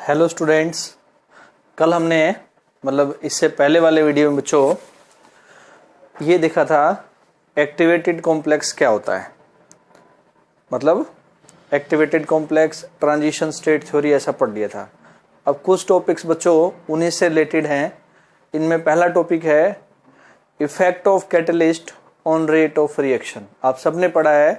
Hello students, कल हमने इससे पहले वाले वीडियो में बच्चों ये देखा था एक्टिवेटेड कॉम्प्लेक्स क्या होता है। Activated complex, transition state theory ऐसा पढ़ लिया था। अब कुछ टॉपिक्स बच्चों उन्हीं से रिलेटेड हैं। इनमें पहला टॉपिक है effect of catalyst on rate of reaction. आप सबने पढ़ा है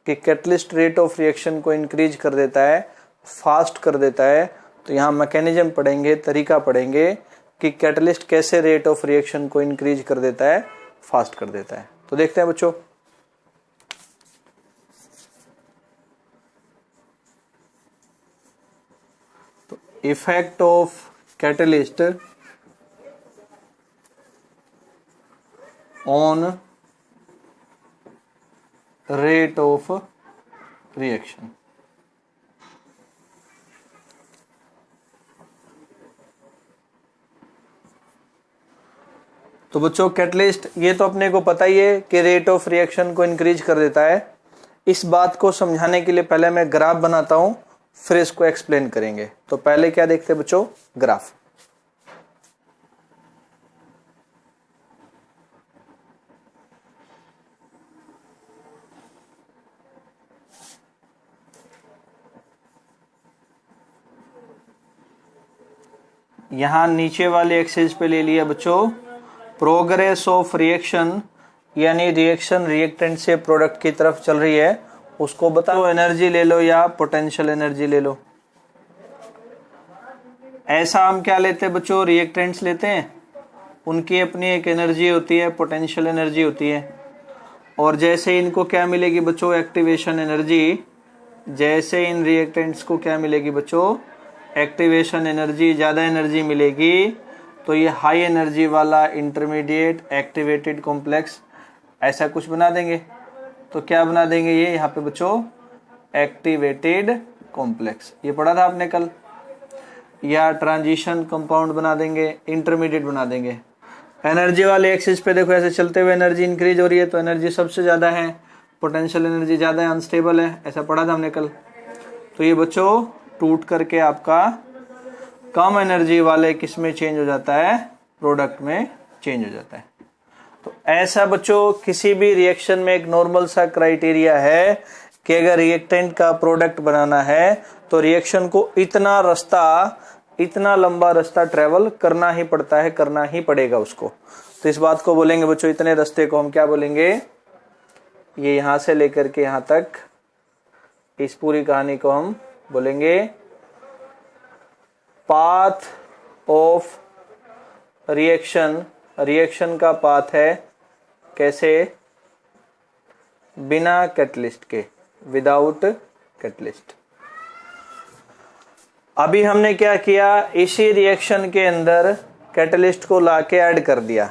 कि कैटलिस्ट रेट ऑफ रिएक्शन को इंक्रीज कर देता है, फास्ट कर देता है। तो यहाँ मैकेनिज्म पढ़ेंगे, तरीका पढ़ेंगे कि कैटलिस्ट कैसे रेट ऑफ रिएक्शन को इंक्रीज कर देता है, फास्ट कर देता है। तो देखते हैं बच्चों। तो effect of catalyst on rate of reaction. तो बच्चों कैटलिस्ट ये तो अपने को पता ही है कि रेट ऑफ रिएक्शन को इंक्रीज कर देता है। इस बात को समझाने के लिए पहले मैं ग्राफ बनाता हूं, फिर इसको एक्सप्लेन करेंगे। तो पहले क्या देखते हैं बच्चों, ग्राफ। यहां नीचे वाले एक्सिस पे ले लिया बच्चों प्रोग्रेस ऑफ रिएक्शन, यानी रिएक्शन रिएक्टेंट से प्रोडक्ट की तरफ चल रही है, उसको बताओ एनर्जी ले लो या पोटेंशियल एनर्जी ले लो। ऐसा हम क्या लेते हैं बच्चों, रिएक्टेंट्स लेते हैं, उनकी अपनी एक एनर्जी होती है, पोटेंशियल एनर्जी होती है। और जैसे इनको क्या मिलेगी बच्चों, एक्टिवेशन एनर्जी। जैसे इन रिएक्टेंट्स को क्या मिलेगी बच्चों, एक्टिवेशन एनर्जी, ज्यादा एनर्जी मिलेगी। तो ये हाई एनर्जी वाला इंटरमीडिएट एक्टिवेटेड कॉम्प्लेक्स ऐसा कुछ बना देंगे। तो क्या बना देंगे ये यहाँ पे बच्चों, एक्टिवेटेड कॉम्प्लेक्स। ये पढ़ा था आपने कल। या ट्रांजिशन कंपाउंड बना देंगे, इंटरमीडिएट बना देंगे। एनर्जी वाले एक्सिस पे देखो ऐसे चलते हुए एनर्जी इंक्रीज हो रही है, तो एनर्जी सबसे ज्यादा है, पोटेंशियल एनर्जी ज्यादा है, अनस्टेबल है, ऐसा पढ़ा था हमने कल। तो ये बच्चों टूट करके आपका कम एनर्जी वाले किस में चेंज हो जाता है, प्रोडक्ट में चेंज हो जाता है। तो ऐसा बच्चों किसी भी रिएक्शन में एक नॉर्मल सा क्राइटेरिया है कि अगर रिएक्टेंट का प्रोडक्ट बनाना है तो रिएक्शन को इतना लंबा रास्ता ट्रेवल करना ही पड़ता है, करना ही पड़ेगा उसको। तो इस बात को बोलेंगे बच्चों, इतने रास्ते को हम क्या बोलेंगे, ये यहां से लेकर के यहां तक, इस पूरी कहानी को हम बोलेंगे पाथ ऑफ रिएक्शन। रिएक्शन का पाथ है कैसे, बिना कैटलिस्ट के, विदाउट कैटलिस्ट। अभी हमने क्या किया, इसी रिएक्शन के अंदर कैटलिस्ट को लाके ऐड कर दिया।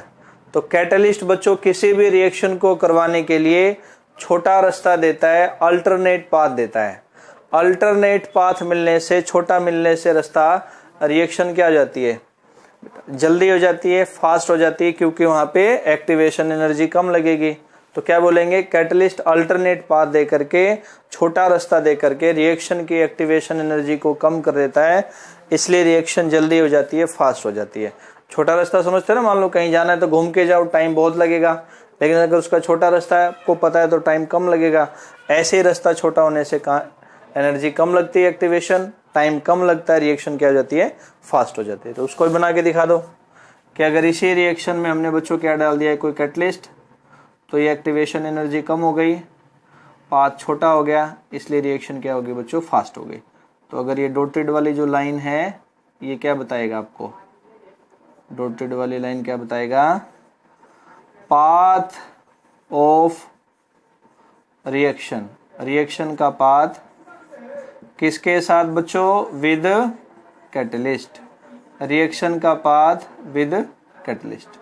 तो कैटलिस्ट बच्चों किसी भी रिएक्शन को करवाने के लिए छोटा रास्ता देता है, अल्टरनेट पाथ देता है। अल्टरनेट पाथ मिलने से, छोटा मिलने से रास्ता, रिएक्शन क्या हो जाती है, जल्दी हो जाती है, फास्ट हो जाती है, क्योंकि वहां पे एक्टिवेशन एनर्जी कम लगेगी। तो क्या बोलेंगे, कैटलिस्ट अल्टरनेट पाथ दे करके, छोटा रास्ता दे करके रिएक्शन की एक्टिवेशन एनर्जी को कम कर देता है, इसलिए रिएक्शन जल्दी हो जाती है, फास्ट हो जाती है। छोटा रास्ता समझते हैं ना, मान लो कहीं जाना है तो घूम के जाओ, टाइम बहुत लगेगा, लेकिन अगर उसका छोटा रास्ता है, आपको पता है, तो टाइम कम लगेगा। ऐसे ही रास्ता छोटा होने से एनर्जी कम लगती है, एक्टिवेशन टाइम कम लगता है, रिएक्शन क्या हो जाती है, फास्ट हो जाती है। तो उसको बना के दिखा दो कि अगर इसी रिएक्शन में हमने बच्चों क्या डाल दिया है, कोई कैटलिस्ट, तो ये एक्टिवेशन एनर्जी कम हो गई, पाथ छोटा हो गया, इसलिए रिएक्शन क्या होगी बच्चों, फास्ट हो गई। तो अगर ये डॉटेड वाली जो लाइन है, ये क्या बताएगा आपको, डॉटेड वाली लाइन क्या बताएगा, पाथ ऑफ रिएक्शन। रिएक्शन का पाथ किसके साथ बच्चों, विद कैटलिस्ट। रिएक्शन का पाथ विद कैटलिस्ट।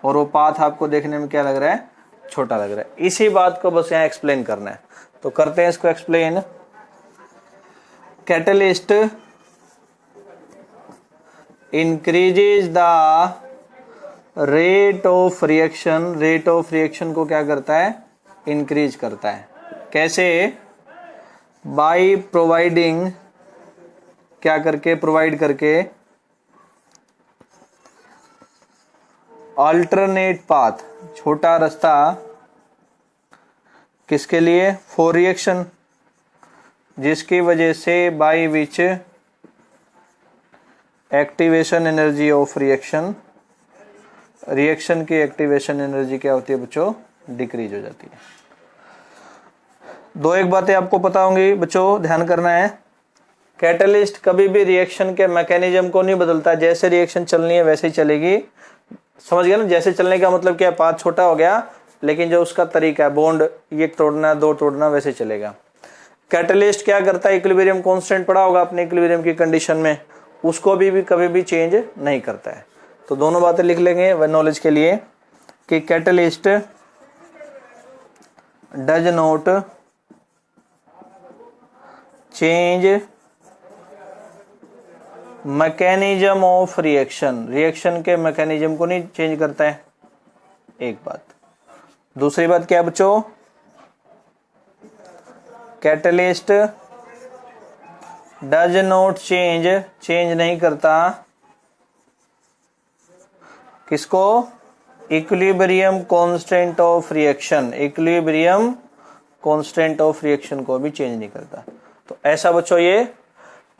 और वो पाथ आपको देखने में क्या लग रहा है, छोटा लग रहा है। इसी बात को बस यहाँ एक्सप्लेन करना है। तो करते हैं इसको explain. Catalyst increases the rate of reaction. Rate of reaction को क्या करता है, इंक्रीज करता है। कैसे, बाय प्रोवाइडिंग क्या करके, प्रोवाइड करके अल्टरनेट पाथ, छोटा रास्ता किसके लिए, फॉर रिएक्शन, जिसकी वजह से by which activation energy of reaction, reaction की एक्टिवेशन एनर्जी क्या होती है बच्चों, डिक्रीज हो जाती है। दो एक बातें आपको पता होंगी बच्चों, ध्यान करना है। कैटलिस्ट कभी भी रिएक्शन के मैकेनिज्म को नहीं बदलता, जैसे रिएक्शन चलनी है वैसे ही चलेगी। समझ गया ना, जैसे चलने का मतलब क्या, पाथ छोटा हो गया लेकिन जो उसका तरीका है, बॉन्ड एक तोड़ना दो तोड़ना, वैसे चलेगा। कैटलिस्ट क्या करता है, इक्विलिब्रियम कांस्टेंट पड़ा होगा अपने इक्विलिब्रियम की कंडीशन में, उसको भी कभी भी चेंज नहीं करता है। तो दोनों बातें लिख लेंगे वह नॉलेज के लिए कि catalyst does not change mechanism of reaction, reaction के मैकेनिज्म को नहीं चेंज करता है, एक बात। दूसरी बात क्या है बच्चों, catalyst does not change, change नहीं करता किसको, equilibrium constant of reaction, equilibrium constant of reaction को भी चेंज नहीं करता। तो ऐसा बच्चों ये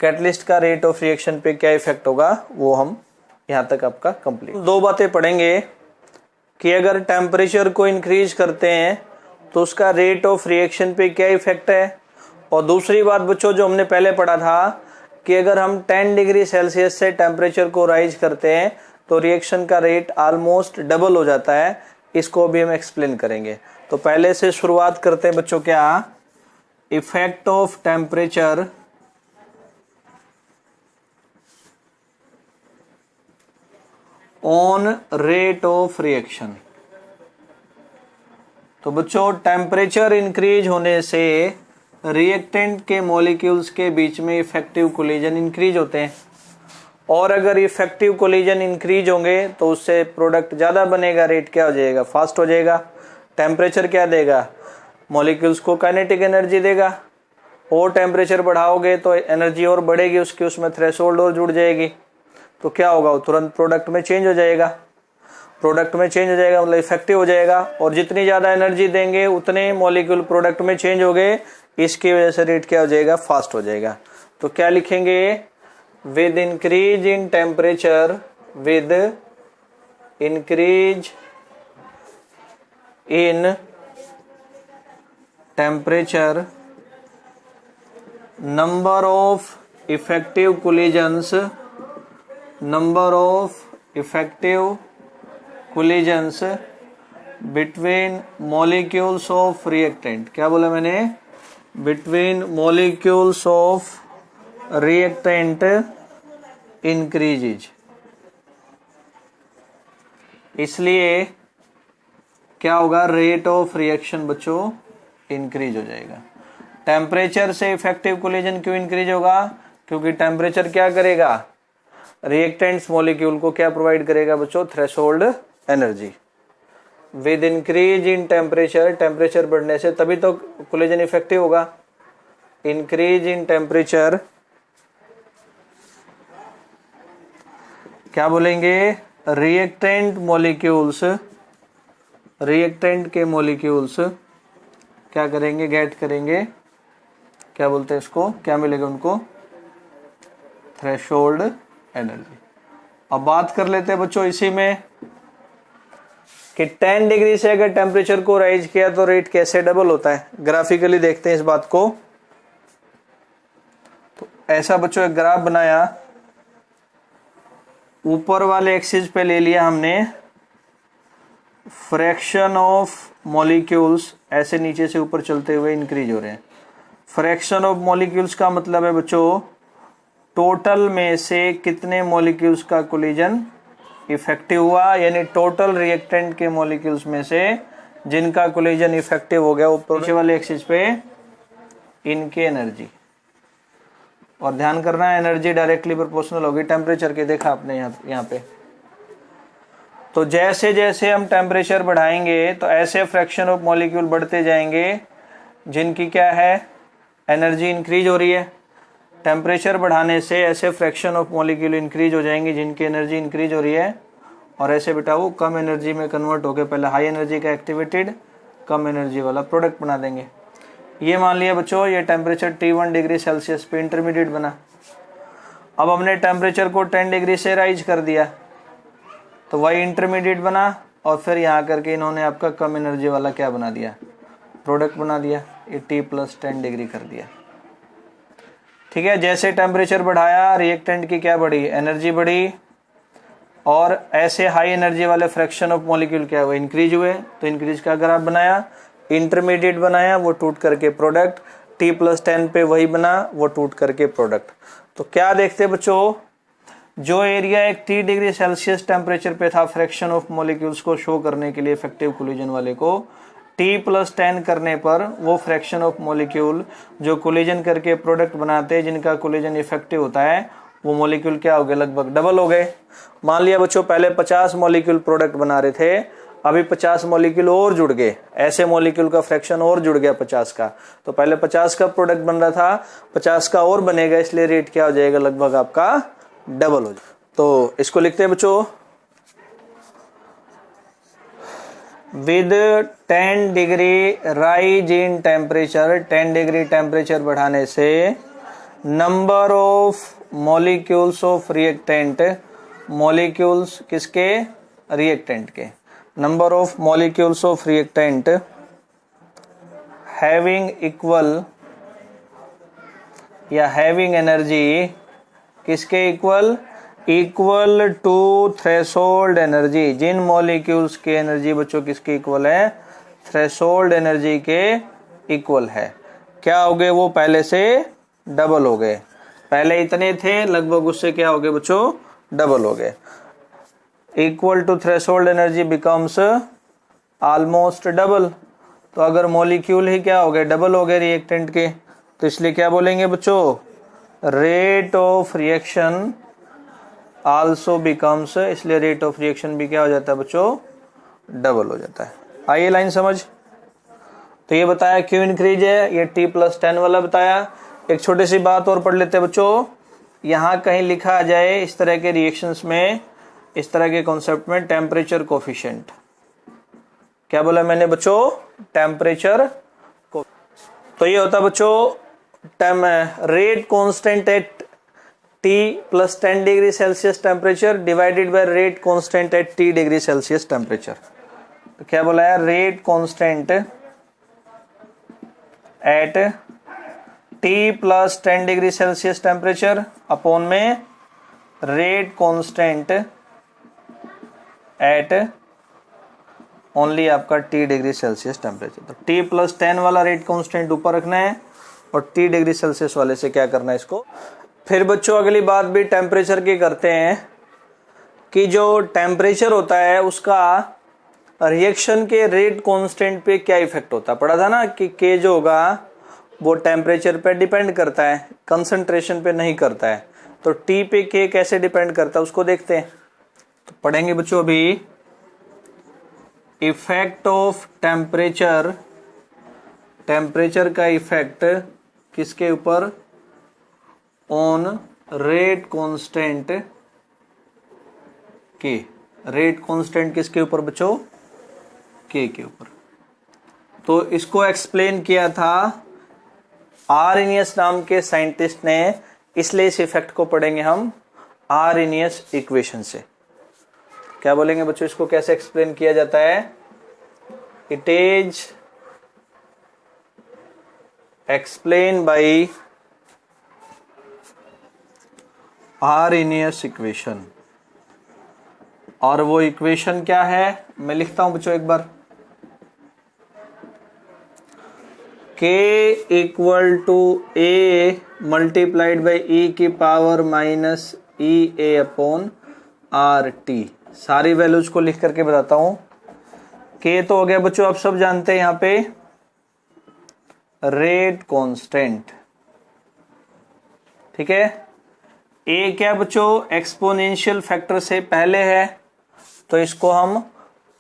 कैटलिस्ट का रेट ऑफ रिएक्शन पे क्या इफेक्ट होगा वो हम यहां तक आपका कंप्लीट। दो बातें पढ़ेंगे कि अगर टेम्परेचर को इंक्रीज करते हैं तो उसका रेट ऑफ रिएक्शन पे क्या इफेक्ट है, और दूसरी बात बच्चों जो हमने पहले पढ़ा था कि अगर हम 10 डिग्री सेल्सियस से टेम्परेचर को राइज करते हैं तो रिएक्शन का रेट ऑलमोस्ट डबल हो जाता है, इसको भी हम एक्सप्लेन करेंगे। तो पहले से शुरुआत करते हैं बच्चों, क्या effect of temperature on rate of reaction. तो बच्चों टेम्परेचर इंक्रीज होने से रिएक्टेंट के मॉलिक्यूल्स के बीच में इफेक्टिव कोलिजन इंक्रीज होते हैं, और अगर इफेक्टिव कोलिजन इंक्रीज होंगे तो उससे प्रोडक्ट ज्यादा बनेगा, रेट क्या हो जाएगा, फास्ट हो जाएगा। टेम्परेचर क्या देगा, मॉलिक्यूल्स को काइनेटिक एनर्जी देगा, और टेम्परेचर बढ़ाओगे तो एनर्जी और बढ़ेगी उसकी, उसमें थ्रेशोल्ड और जुड़ जाएगी, तो क्या होगा, वो तुरंत प्रोडक्ट में चेंज हो जाएगा। प्रोडक्ट में चेंज हो जाएगा मतलब इफेक्टिव हो जाएगा, और जितनी ज्यादा एनर्जी देंगे उतने मॉलिक्यूल प्रोडक्ट में चेंज हो गए, इसकी वजह से रेट क्या हो जाएगा, फास्ट हो जाएगा। तो क्या लिखेंगे, with increase in temperature, with increase in temperature number of effective collisions, number of effective collisions between molecules of reactant, क्या बोला मैंने, between molecules of reactant increases। इसलिए क्या होगा, रेट ऑफ रिएक्शन बच्चों इंक्रीज हो जाएगा। टेम्परेचर से इफेक्टिव कोलिजन क्यों इंक्रीज होगा, क्योंकि टेम्परेचर क्या करेगा, रिएक्टेंट्स मॉलिक्यूल को क्या प्रोवाइड करेगा बच्चों, threshold energy. With increase in temperature, temperature बढ़ने से तभी तो कोलिजन इफेक्टिव होगा। इंक्रीज इन टेम्परेचर क्या बोलेंगे, रिएक्टेंट मॉलिक्यूल्स, रिएक्टेंट के मॉलिक्यूल्स क्या करेंगे, गेट करेंगे, क्या बोलते हैं इसको, क्या मिलेगा उनको, थ्रेशोल्ड एनर्जी। अब बात कर लेते हैं बच्चों इसी में कि 10 डिग्री से अगर टेम्परेचर को राइज किया तो रेट कैसे डबल होता है, ग्राफिकली देखते हैं इस बात को। तो ऐसा बच्चों एक ग्राफ बनाया, ऊपर वाले एक्सिस पे ले लिया हमने फ्रैक्शन ऑफ मॉलिक्यूल्स, ऐसे नीचे से ऊपर चलते हुए इंक्रीज हो रहे हैं। फ्रैक्शन ऑफ मॉलिक्यूल्स का मतलब है बच्चों टोटल में से कितने मॉलिक्यूल्स का कोलिजन इफेक्टिव हुआ, यानी टोटल रिएक्टेंट के मॉलिक्यूल्स में से जिनका कोलिजन इफेक्टिव हो गया, ऊपर नीचे वाले एक्सिस पे इनकी एनर्जी। और ध्यान करना एनर्जी डायरेक्टली प्रोपोर्शनल होगी टेम्परेचर के, देखा आपने यहाँ पे। तो जैसे जैसे हम टेम्परेचर बढ़ाएंगे तो ऐसे फ्रैक्शन ऑफ मॉलिक्यूल बढ़ते जाएंगे जिनकी क्या है, एनर्जी इंक्रीज हो रही है। टेम्परेचर बढ़ाने से ऐसे फ्रैक्शन ऑफ मॉलिक्यूल इंक्रीज हो जाएंगे जिनकी एनर्जी इंक्रीज हो रही है, और ऐसे बेटा वो कम एनर्जी में कन्वर्ट होकर पहले हाई एनर्जी का एक्टिवेटेड कम एनर्जी वाला प्रोडक्ट बना देंगे। ये मान लिया बच्चों ये टेम्परेचर T1 डिग्री सेल्सियस पे इंटरमीडिएट बना। अब हमने टेम्परेचर को 10 डिग्री से राइज कर दिया तो वही इंटरमीडिएट बना, और फिर यहाँ करके इन्होंने आपका कम एनर्जी वाला क्या बना दिया, प्रोडक्ट बना दिया, ये T+10 डिग्री कर दिया। ठीक है, जैसे टेम्परेचर बढ़ाया रिएक्टेंट की क्या बढ़ी, एनर्जी बढ़ी, और ऐसे हाई एनर्जी वाले फ्रैक्शन ऑफ मॉलिक्यूल क्या हुए, इंक्रीज हुए। तो इंक्रीज का ग्राफ बनाया, इंटरमीडिएट बनाया, वो टूट करके प्रोडक्ट, T+10 पे वही बना, वो टूट करके प्रोडक्ट। तो क्या देखते बच्चों, जो एरिया एक T डिग्री सेल्सियस टेम्परेचर पे था फ्रैक्शन ऑफ मॉलिक्यूल्स को शो करने के लिए इफेक्टिव कोलिजन वाले को, T+10 करने पर वो फ्रैक्शन ऑफ मॉलिक्यूल जो कोलिजन करके प्रोडक्ट बनाते हैं जिनका कोलिजन इफेक्टिव होता है, वो मॉलिक्यूल क्या हो गए, लगभग डबल हो गए। मान लिया बच्चों पहले 50 मॉलिक्यूल प्रोडक्ट बना रहे थे, अभी 50 मॉलिक्यूल और जुड़ गए, ऐसे मॉलिक्यूल का फ्रैक्शन और जुड़ गया 50 का। तो पहले 50 का प्रोडक्ट बन रहा था, 50 का और बनेगा, इसलिए रेट क्या हो जाएगा, लगभग आपका डबल हो जाएगा। तो इसको लिखते हैं बच्चों, with 10 degree rise in temperature, 10 degree temperature बढ़ाने से number of molecules of reactant, molecules किसके, रिएक्टेंट के, number of molecules of reactant having equal या हैविंग एनर्जी किसके equal, equal to threshold energy. जिन मॉलिक्यूल्स की एनर्जी बच्चों किसके इक्वल है, थ्रेशोल्ड एनर्जी के इक्वल है, क्या हो गए, वो पहले से डबल हो गए। पहले इतने थे, लगभग उससे क्या हो गए बच्चों, डबल हो गए। Equal to threshold energy becomes almost double. तो अगर मॉलिक्यूल ही क्या हो गए, डबल हो गए रिएक्टेंट के, तो इसलिए क्या बोलेंगे बच्चों, rate of reaction also becomes, इसलिए रेट ऑफ रिएक्शन भी क्या हो जाता है बच्चों, डबल हो जाता है। आइए लाइन समझ। तो ये बताया क्यों इंक्रीज है, ये T+10 वाला बताया। एक छोटी सी बात और पढ़ लेते हैं बच्चों, यहाँ कहीं लिखा आ जाए इस तरह के रिएक्शंस में, इस तरह के कॉन्सेप्ट में, टेम्परेचर कोफिशिएंट। क्या बोला मैंने बच्चों, टेम्परेचर को। तो ये होता बच्चों rate constant eight T+10 degree Celsius temperature divided by rate constant eight T degree Celsius temperature. तो क्या बोला है, rate constant eight T+10 degree Celsius temperature upon में रेट कांस्टेंट एट ओनली आपका T डिग्री सेल्सियस टेम्परेचर। तो T+10 वाला rate constant ऊपर रखना है और T डिग्री सेल्सियस वाले से क्या करना है इसको। फिर बच्चों अगली बात भी टेम्परेचर की करते हैं कि जो टेम्परेचर होता है उसका रिएक्शन के रेट कांस्टेंट पे क्या इफेक्ट होता है। पढ़ा था ना कि K जो होगा वो टेम्परेचर पे डिपेंड करता है, कंसंट्रेशन पे नहीं करता है। तो T पे K कैसे डिपेंड करता है उसको देखते हैं। तो पढ़ेंगे बच्चों अभी, इफेक्ट ऑफ टेम्परेचर, टेम्परेचर का इफेक्ट किसके ऊपर, ऑन रेट कांस्टेंट के। रेट कांस्टेंट किसके ऊपर बच्चों, K के ऊपर। तो इसको एक्सप्लेन किया था आर्रेनियस नाम के साइंटिस्ट ने, इसलिए इस इफेक्ट को पढ़ेंगे हम आर्रेनियस इक्वेशन से। क्या बोलेंगे बच्चों, इसको कैसे एक्सप्लेन किया जाता है, it is explain by Arrhenius equation. और वो इक्वेशन क्या है, मैं लिखता हूं बच्चों एक बार, K equal to A multiplied by E की power minus EA upon RT। सारी वैल्यूज को लिख करके बताता हूं। K तो हो गया बच्चों, आप सब जानते हैं यहां पे रेट कांस्टेंट, ठीक है। A क्या बच्चों, एक्सपोनेंशियल फैक्टर से पहले है, तो इसको हम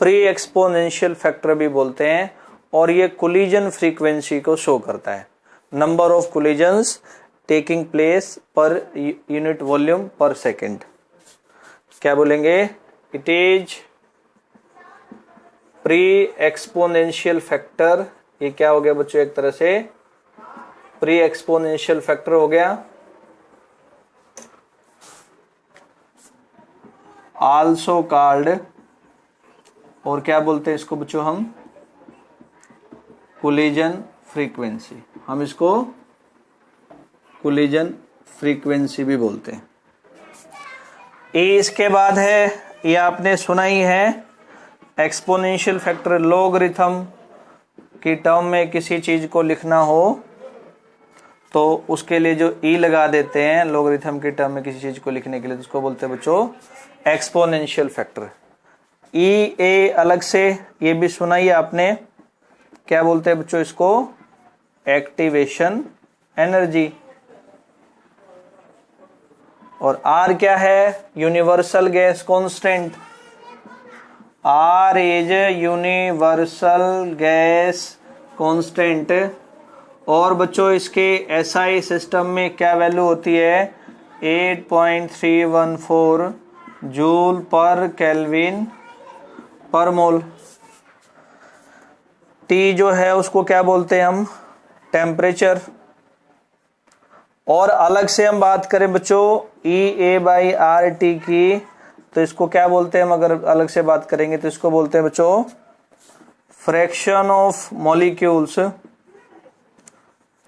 प्री एक्सपोनेंशियल फैक्टर भी बोलते हैं। और ये कोलिजन फ्रीक्वेंसी को शो करता है, number of collisions taking place per unit volume पर सेकेंड। क्या बोलेंगे? It is pre exponential factor. ये क्या हो गया बच्चों? एक तरह से प्री एक्सपोनेंशियल फैक्टर हो गया। आल्सो कॉल्ड, और क्या बोलते हैं इसको बच्चों हम? Collision frequency. हम इसको कोलिजन फ्रीक्वेंसी भी बोलते हैं। ए इसके बाद है, ये आपने सुना ही है, एक्सपोनेंशियल फैक्टर। लॉगरिथम की टर्म में किसी चीज को लिखना हो तो उसके लिए जो ई लगा देते हैं लॉगरिथम की टर्म में किसी चीज को लिखने के लिए, तो उसको बोलते हैं बच्चों एक्सपोनेंशियल फैक्टर। ई ए अलग से, ये भी सुना ही आपने, क्या बोलते हैं बच्चों इसको? Activation energy. और आर क्या है? Universal gas constant. R is universal gas constant. और बच्चों इसके एसआई सिस्टम में क्या वैल्यू होती है? 8.314 जूल पर केल्विन पर मोल। टी जो है उसको क्या बोलते हैं हम? टेम्परेचर। और अलग से हम बात करें बच्चों ई ए बाई आर टी की, तो इसको क्या बोलते हैं? हम अगर अलग से बात करेंगे तो इसको बोलते हैं बच्चों फ्रैक्शन ऑफ मॉलिक्यूल्स।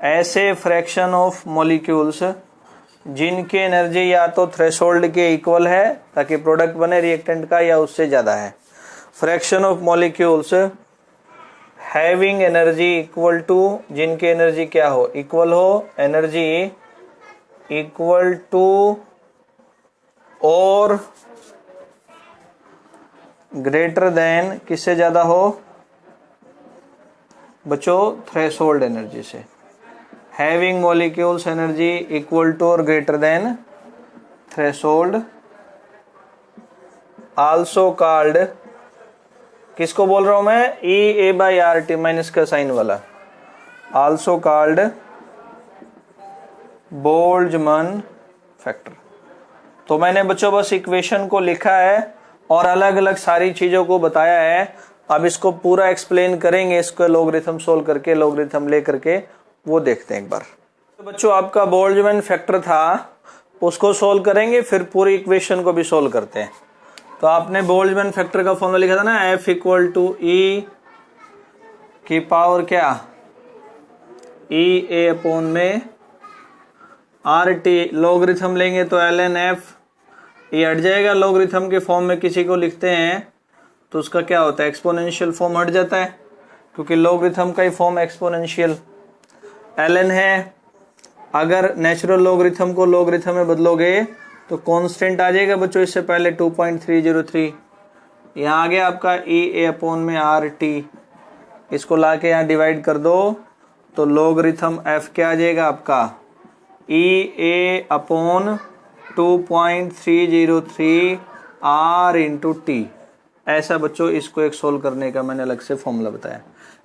ऐसे फ्रैक्शन ऑफ मॉलिक्यूल्स जिनकी एनर्जी या तो थ्रेशोल्ड के इक्वल है ताकि प्रोडक्ट बने रिएक्टेंट का, या उससे ज्यादा है। Fraction of molecules having energy equal to, जिनकी एनर्जी क्या हो? इक्वल हो। एनर्जी इक्वल टू और ग्रेटर देन, किससे ज्यादा हो बच्चों? थ्रेशोल्ड एनर्जी से। Having molecules energy equal to और greater than threshold, also called, किसको बोल रहा हूं मैं? E A by R T minus का साइन वाला। Also called Boltzmann factor. तो मैंने बच्चों बस इक्वेशन को लिखा है और अलग अलग सारी चीजों को बताया है। अब इसको पूरा एक्सप्लेन करेंगे, इसको लॉगरिथम सोल्व करके, लॉगरिथम ले करके वो देखते हैं एक बार। तो बच्चों आपका बोल्ट्जमैन फैक्टर था, उसको सोल्व करेंगे, फिर पूरी इक्वेशन को भी सोल्व करते हैं। तो आपने बोल्ट्जमैन फैक्टर का फॉर्मूला लिखा था ना, एफ इक्वल टू ई की पावर क्या? ई ए अपॉन में आर टी। लॉगरिथम लेंगे तो एल एन एफ, ये हट जाएगा। लॉगरिथम के फॉर्म में किसी को लिखते हैं तो उसका क्या होता है? एक्सपोनेंशियल फॉर्म हट जाता है, क्योंकि लॉगरिथम का ही फॉर्म एक्सपोनेंशियल एल एन है। अगर नेचुरल लॉगरिथम को लॉगरिथम में बदलोगे तो कांस्टेंट आ जाएगा बच्चों, इससे पहले 2.303। यहाँ आ गया आपका ई ए अपॉन में आर टी। इसको लाके यहाँ डिवाइड कर दो तो लॉगरिथम एफ क्या आ जाएगा आपका? ई A upon 2.303 R into T. ऐसा बच्चों इसको एक सोल्व करने का मैंने अलग से फॉर्मूला बताया।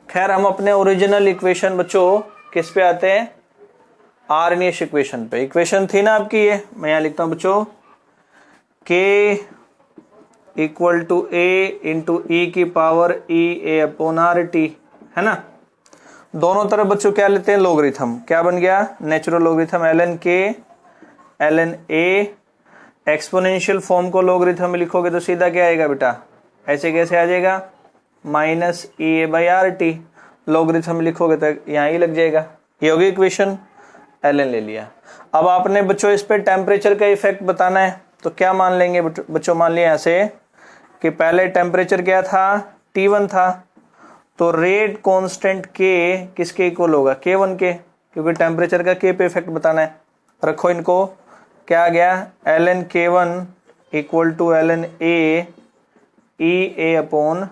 खैर हम अपने ओरिजिनल इक्वेशन बच्चों किस पे आते हैं? आर्नियस इक्वेशन पे। इक्वेशन थी ना आपकी ये, मैं यहां लिखता हूं बच्चों के equal to A into e की power E A upon R T, है ना। दोनों तरफ बच्चों क्या लेते हैं? लॉगरिथम। क्या बन गया? Natural logarithm L N K L N A. Exponential form को लॉगरिथम में लिखोगे तो सीधा क्या आएगा बेटा? ऐसे कैसे आ जाएगा? Minus E A by R T. Logarithm में लिखोगे तो यहां ही लग जाएगा। ये होगी इक्वेशन, एल एन ले लिया। अब आपने बच्चों इस पे टेम्परेचर का इफेक्ट बताना है, तो क्या मान लेंगे बच्चों? मान लिया ऐसे कि पहले टेम्परेचर क्या था? T1 था, तो रेट कांस्टेंट के किसके इक्वल होगा? K1 के, क्योंकि टेम्परेचर का K पे इफेक्ट बताना है। रखो इनको, क्या आ गया? L N K1 equal to L N A E A upon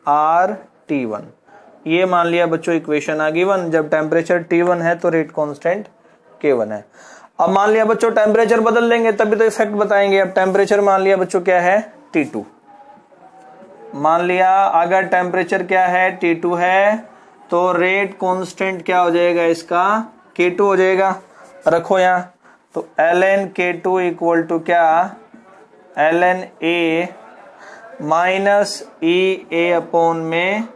R T1। ये मान लिया बच्चों इक्वेशन आ गई 1। जब टेम्परेचर T1 है तो रेट कांस्टेंट K1 है। अब मान लिया बच्चों टेम्परेचर बदल देंगे तभी तो इफेक्ट बताएंगे। अब टेम्परेचर मान लिया बच्चों क्या है? T2। मान लिया अगर टेम्परेचर क्या है? T2 है, तो रेट कांस्टेंट क्या हो जाएगा इसका? K2 हो जाएगा। रखो यहाँ, तो ln K2 इक्वल टू क्या, ln A minus E A upon में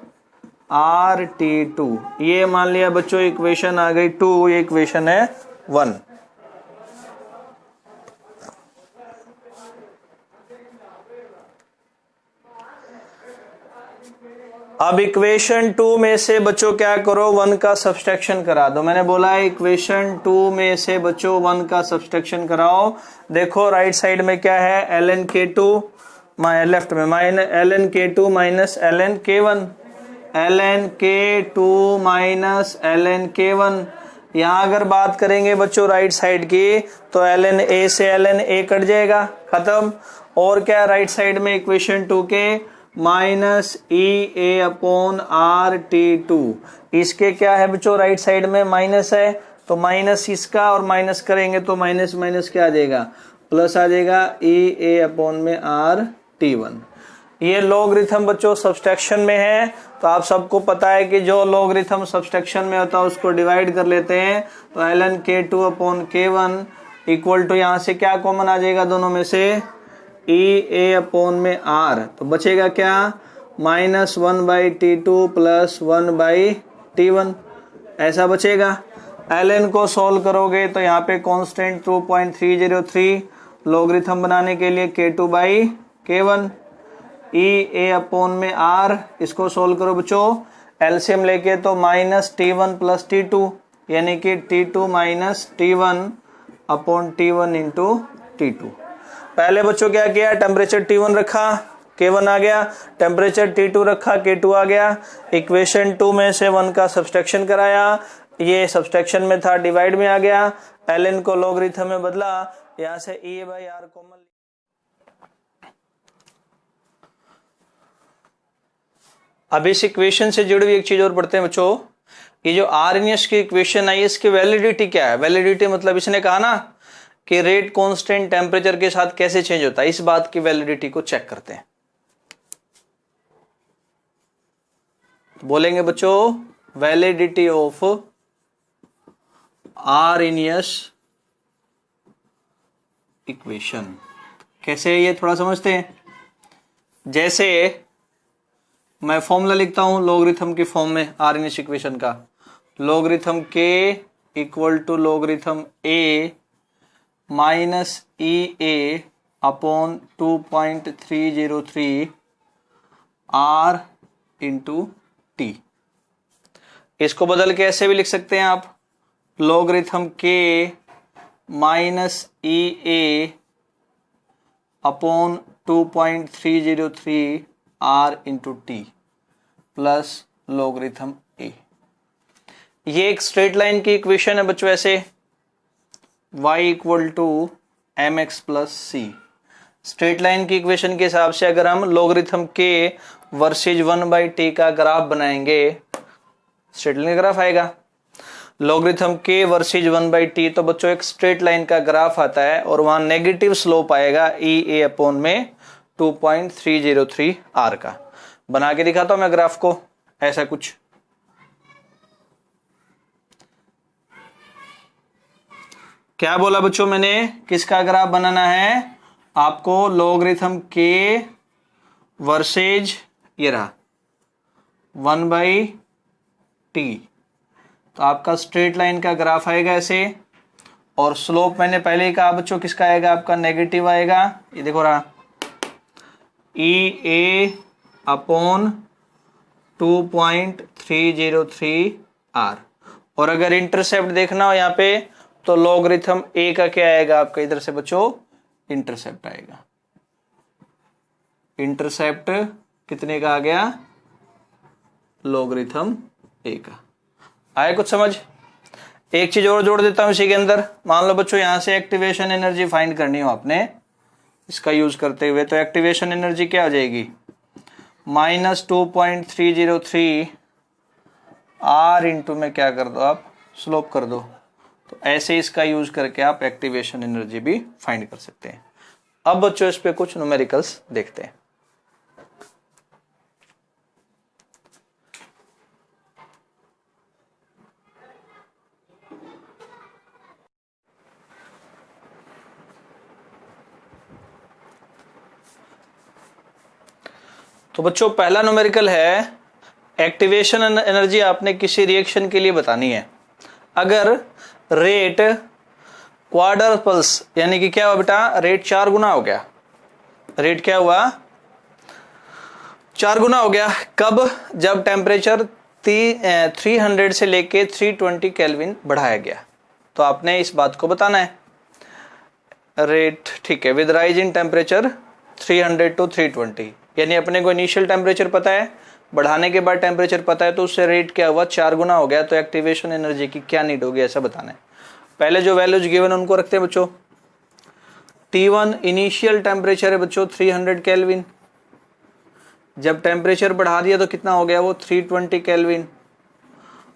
RT2। ये मान लिया बच्चों इक्वेशन आ गई 2, ये इक्वेशन है 1। अब इक्वेशन 2 में से बच्चों क्या करो, 1 का सब्सट्रैक्शन करा दो। मैंने बोला है इक्वेशन 2 में से बच्चों 1 का सब्सट्रैक्शन कराओ। देखो राइट साइड में क्या है, ln K2, लेफ्ट में ln K2 minus ln K1, ln K2 minus ln K1। यहां अगर बात करेंगे बच्चों राइट साइड की, तो ln A से ln A कट जाएगा, खत्म। और क्या राइट साइड में इक्वेशन 2 के minus E A upon RT2। इसके क्या है बच्चों, राइट साइड में माइनस है, तो माइनस इसका और माइनस करेंगे तो माइनस माइनस क्या आ जाएगा, प्लस आ जाएगा E A अपॉन में RT1। ये लॉगरिथम बच्चों सब्सट्रैक्शन में है, तो आप सबको पता है कि जो लॉगरिथम सब्सट्रैक्शन में होता है उसको डिवाइड कर लेते हैं। तो ln K2 upon K1 equal to यहां से क्या कॉमन आ जाएगा दोनों में से, E A अपॉन में R, तो बचेगा क्या, माइनस 1/T2 प्लस 1/T1, ऐसा बचेगा। ln को सॉल्व करोगे तो यहाँ पे कांस्टेंट 2.303, लॉगरिथम बनाने के लिए K2/K1, E A अपॉन में R, इसको सोल्व करो बच्चों, एलसीएम लेके तो माइनस T1 प्लस T2, यानी कि T2 minus T1 upon T1 into T2। पहले बच्चों क्या किया, टेम्परेचर T1 रखा, K1 आ गया, टेम्परेचर T2 रखा, K2 आ गया। इक्वेशन 2 में से 1 का सब्सट्रैक्शन कराया, ये सब्सट्रैक्शन में था, डिवाइड में आ गया, ln को लॉगरिथम में बदला, यहां से E/R कॉमन। अब इस इक्वेशन से जुड़ी हुई एक चीज और पढ़ते हैं बच्चों, ये जो आरएनएस की इक्वेशन आई, इसकी वैलिडिटी क्या है। वैलिडिटी मतलब इसने कहा ना कि रेट कांस्टेंट टेम्परेचर के साथ कैसे चेंज होता है, इस बात की वैलिडिटी को चेक करते हैं। तो बोलेंगे बच्चों वैलिडिटी ऑफ आरएनएस इक्वेशन कैसे है, ये थोड़ा समझते हैं। जैसे मैं फॉर्मूला लिखता हूं लॉगरिथम की फॉर्म में आरएनएस इक्वेशन का, logarithm K equal to logarithm A minus E/A upon 2.303 R into T। इसको बदल के ऐसे भी लिख सकते हैं आप, logarithm K minus E/A upon 2.303 R into T plus logarithm A। ये एक स्ट्रेट लाइन की इक्वेशन है बच्चों, ऐसे y equal to mx plus C. Straight line की इक्वेशन के हिसाब से अगर हम लॉगरिथम K वर्सेज 1/t का ग्राफ बनाएंगे, स्ट्रेट लाइन का ग्राफ आएगा, लॉगरिथम K वर्सेज 1/t, तो बच्चों एक स्ट्रेट लाइन का ग्राफ आता है और वहां नेगेटिव स्लोप आएगा E/A अपॉन में 2.303 R का। बना के दिखाता हूं मैं ग्राफ को, ऐसा कुछ। क्या बोला बच्चों मैंने, किसका ग्राफ बनाना है आपको, लॉगरिथम K वर्सेज ये रहा 1/t, तो आपका स्ट्रेट लाइन का ग्राफ आएगा ऐसे, और स्लोप मैंने पहले ही कहा बच्चों किसका आएगा, आपका नेगेटिव आएगा। ये देखो रहा E/A अपॉन 2.303 R। और अगर इंटरसेप्ट देखना हो यहाँ पे, तो लॉगरिथम A का क्या आएगा आपका, इधर से बच्चों इंटरसेप्ट आएगा। इंटरसेप्ट कितने का आ गया, लॉगरिथम A का। आया कुछ समझ। एक चीज और जोड़ देता हूं इसी के अंदर, मान लो बच्चों यहां से एक्टिवेशन एनर्जी फाइंड करनी हो आपने इसका यूज करते हुए, तो एक्टिवेशन एनर्जी क्या हो जाएगी, माइनस 2.303 R इंटू में क्या कर दो आप, स्लोप कर दो। तो ऐसे इसका यूज करके आप एक्टिवेशन एनर्जी भी फाइंड कर सकते हैं। अब बच्चों इस पे कुछ न्यूमेरिकल्स देखते हैं। तो बच्चों पहला न्यूमेरिकल है एक्टिवेशन एनर्जी आपने किसी रिएक्शन के लिए बतानी है। अगर रेट क्वाड्रपल्स यानी कि क्या हुआ बेटा, रेट 4 गुना हो गया। रेट क्या हुआ, 4 गुना हो गया। कब, जब टेम्परेचर 300 से लेके 320 केल्विन बढ़ाया गया। तो आपने इस बात को बताना है। रेट ठीक है, with rise in temperature 300 to 320, यानी अपने को इनिशियल टेम्परेचर पता है, बढ़ाने के बाद टेम्परेचर पता है, तो उससे रेट क्या हुआ, 4 गुना हो गया। तो एक्टिवेशन एनर्जी की क्या नीड होगी, ऐसा बताना है। पहले जो वैल्यूज गिवन उनको रखते हैं बच्चों। T1 इनिशियल टेम्परेचर है बच्चों 300 केल्विन, जब टेम्परेचर बढ़ा दिया तो कितना हो गया वो 320 केल्विन,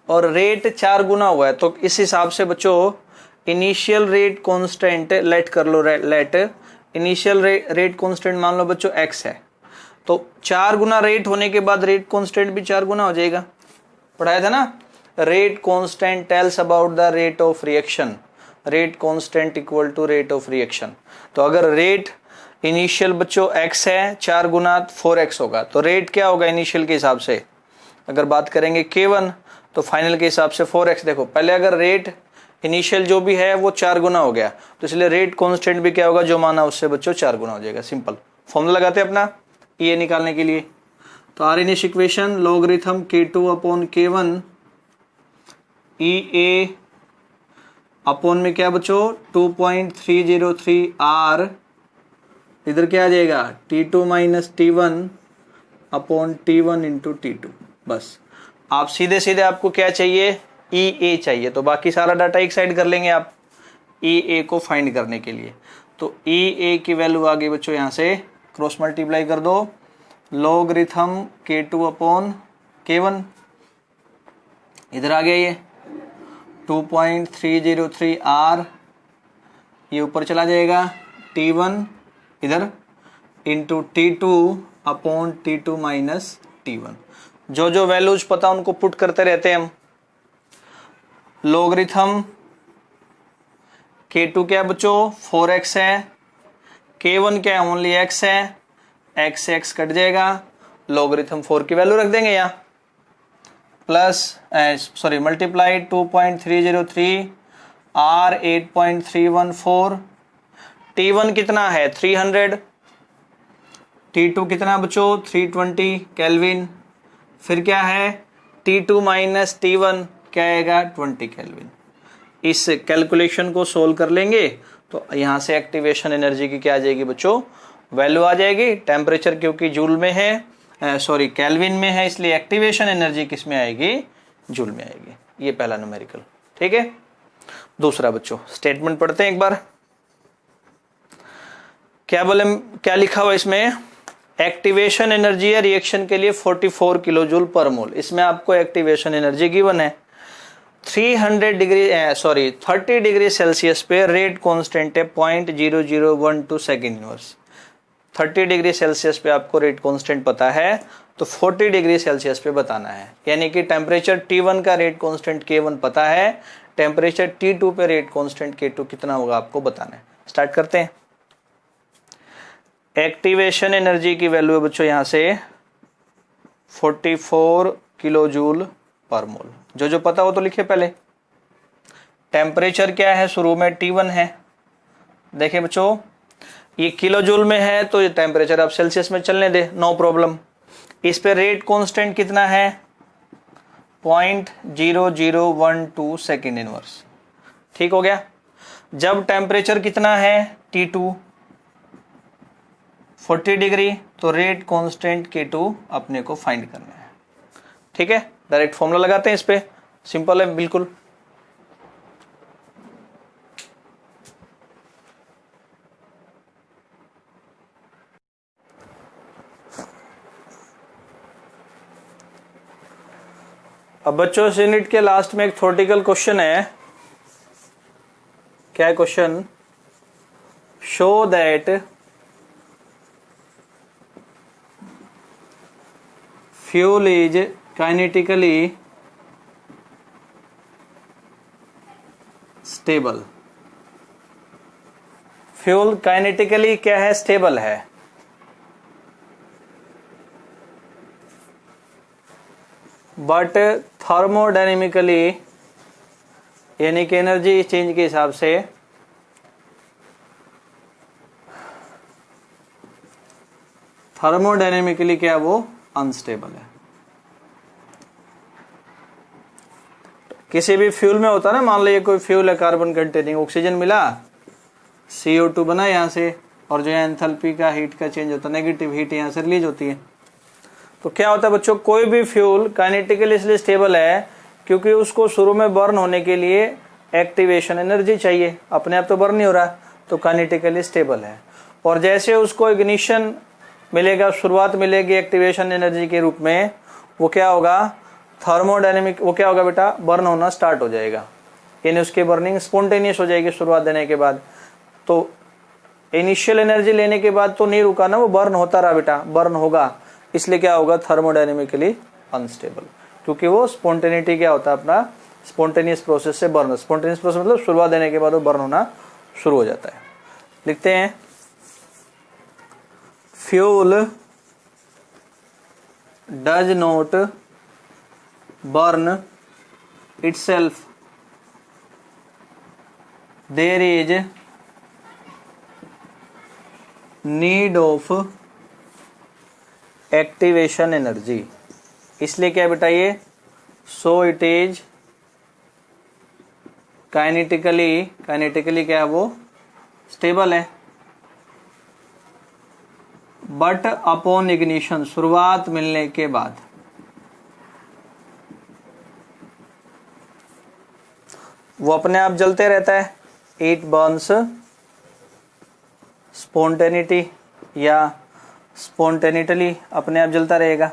और रेट 4 गुना हुआ है। तो इस हिसाब से बच्चों इनिशियल रेट कांस्टेंट लेट कर लो, लेट इनिशियल रेट कांस्टेंट मान लो बच्चों x है। तो 4 गुना रेट होने के बाद रेट कांस्टेंट भी 4 गुना हो जाएगा। पढ़ाया था ना, rate constant tells about the rate of reaction, rate constant equal to rate of reaction. तो अगर रेट इनिशियल बच्चों x है, 4 गुना 4x होगा। तो रेट क्या होगा इनिशियल के हिसाब से, अगर बात करेंगे K1 तो फाइनल के हिसाब से 4x। देखो पहले अगर रेट इनिशियल जो भी है वो 4 गुना हो गया, तो इसलिए रेट कांस्टेंट भी क्या होगा, जो माना उससे बच्चों 4 गुना हो जाएगा। सिंपल फॉर्मूला लगाते हैं अपना ये निकालने के लिए। तो Arrhenius equation logarithm K2 upon K1 EA upon में क्या बच्चों 2.303 R, इधर क्या आ जाएगा T2 minus T1 upon T1 into T2। बस आप सीधे सीधे आपको क्या चाहिए, EA चाहिए। तो बाकी सारा डाटा एक साइड कर लेंगे आप EA को फाइंड करने के लिए। तो EA की वैल्यू आ गई बच्चों, यहाँ से क्रॉस मल्टीप्लाई कर दो, लॉगरिथम K2 अपॉन K1, इधर आ गया ये 2.303 R, ये ऊपर चला जाएगा T1 इधर into T2 upon T2 minus T1। जो जो वैल्यूज पता उनको पुट करते रहते हैं हम। लॉगरिथम K2 क्या बच्चों 4x है, K1 क्या है ओनली x है, x से x कट जाएगा, लॉगरिथम 4 की वैल्यू रख देंगे यहाँ, plus sorry multiply 2.303 R 8.314, T1 कितना है 300, T2 कितना बच्चों 320 केल्विन, फिर क्या है T2 माइनस T1 क्या आएगा 20 केल्विन। इस कैलकुलेशन को सोल्व कर लेंगे तो यहाँ से एक्टिवेशन एनर्जी की क्या आ जाएगी बच्चों, वैल्यू आ जाएगी। टेम्परेचर क्योंकि जूल में है, सॉरी केल्विन में है, इसलिए एक्टिवेशन एनर्जी किस में आएगी, जूल में आएगी। ये पहला न्यूमेरिकल, ठीक है। दूसरा बच्चों स्टेटमेंट पढ़ते हैं एक बार, क्या बोले, क्या लिखा हुआ इसमें, एक्टिवेशन एनर्जी है रिएक्शन के लिए 44 किलो जूल पर मोल। इसमें आपको एक्टिवेशन एनर्जी गिवन है 30 डिग्री सेल्सियस पे रेट कांस्टेंट है 0.0012 सेकेंड इनवर्स। 30 डिग्री सेल्सियस पे आपको रेट कांस्टेंट पता है, तो 40 डिग्री सेल्सियस पे बताना है। यानी कि टेम्परेचर T1 का रेट कांस्टेंट K1 पता है, टेम्परेचर T2 पे रेट कांस्टेंट K2 कितना होगा आपको बताना है। स्टार्ट करते हैं। एक्टिवेशन एनर्जी की वैल्यू है बच्चों यहाँ से 44 किलो जूल पर मोल। जो जो पता हो तो लिखिए पहले। टेम्परेचर क्या है, शुरू में T1 है, देखिए बच्चों ये किलो जूल में है तो ये टेम्परेचर आप सेल्सियस में चलने दे, नो प्रॉब्लम। इस पे रेट कांस्टेंट कितना है 0.0012 सेकेंड इनवर्स, ठीक हो गया। जब टेम्परेचर कितना है T2 40 डिग्री, तो रेट कांस्टेंट K2 अपने को फाइंड करना है, ठीक है। डायरेक्ट फॉर्मूला लगाते हैं इस पे, सिंपल है बिल्कुल। अब बच्चों इस यूनिट के लास्ट में एक थ्योरेटिकल क्वेश्चन है। क्या है question, show that fuel is kinetically stable. Fuel kinetically क्या है, स्टेबल है। बट थर्मोडायनेमिकली यानी कि एनर्जी चेंज के हिसाब से थर्मोडायनेमिकली क्या वो अनस्टेबल है। किसी भी फ्यूल में होता है ना, मान लीजिए कोई फ्यूल है कार्बन कंटेनिंग, ऑक्सीजन मिला, CO2 बना यहाँ से, और जो है एंथैल्पी का हीट का चेंज होता है, नेगेटिव हीट यहाँ से रिलीज होती है। तो क्या होता है बच्चों, कोई भी फ्यूल काइनेटिकली इसलिए स्टेबल है क्योंकि उसको शुरू में बर्न होने के लिए एक्टिवेशन एनर्जी चाहिए, अपने आप तो बर्न नहीं हो रहा, तो काइनेटिकली स्टेबल है। और जैसे उसको इग्निशन मिलेगा, शुरुआत मिलेगी एक्टिवेशन एनर्जी के रूप में, वो क्या होगा, थर्मोडायनेमिक, वो क्या होगा बेटा, बर्न होना स्टार्ट हो जाएगा, यानी उसकी बर्निंग स्पॉन्टेनियस हो जाएगी शुरुआत देने के बाद। तो इनिशियल एनर्जी लेने के बाद तो नहीं रुका ना, वो बर्न होता रहा बेटा, बर्न होगा, इसलिए क्या होगा, थर्मोडायनेमिकली अनस्टेबल, क्योंकि वो स्पॉन्टेनिटी क्या होता है अपना, स्पॉन्टेनियस प्रोसेस से बर्न, स्पॉन्टेनियस प्रोसेस मतलब शुरुआत देने के बाद वो बर्न होना शुरू हो जाता है। लिखते हैं, fuel does not burn itself, there is need of activation energy. इसलिए क्या बेटा ये, सो इट इज काइनेटिकली क्या है वो स्टेबल है, बट अपॉन इग्निशन, शुरुआत मिलने के बाद, वो अपने आप जलते रहता है, इट बर्न्स स्पॉन्टेनिटी या स्पॉन्टेनिटली अपने आप जलता रहेगा।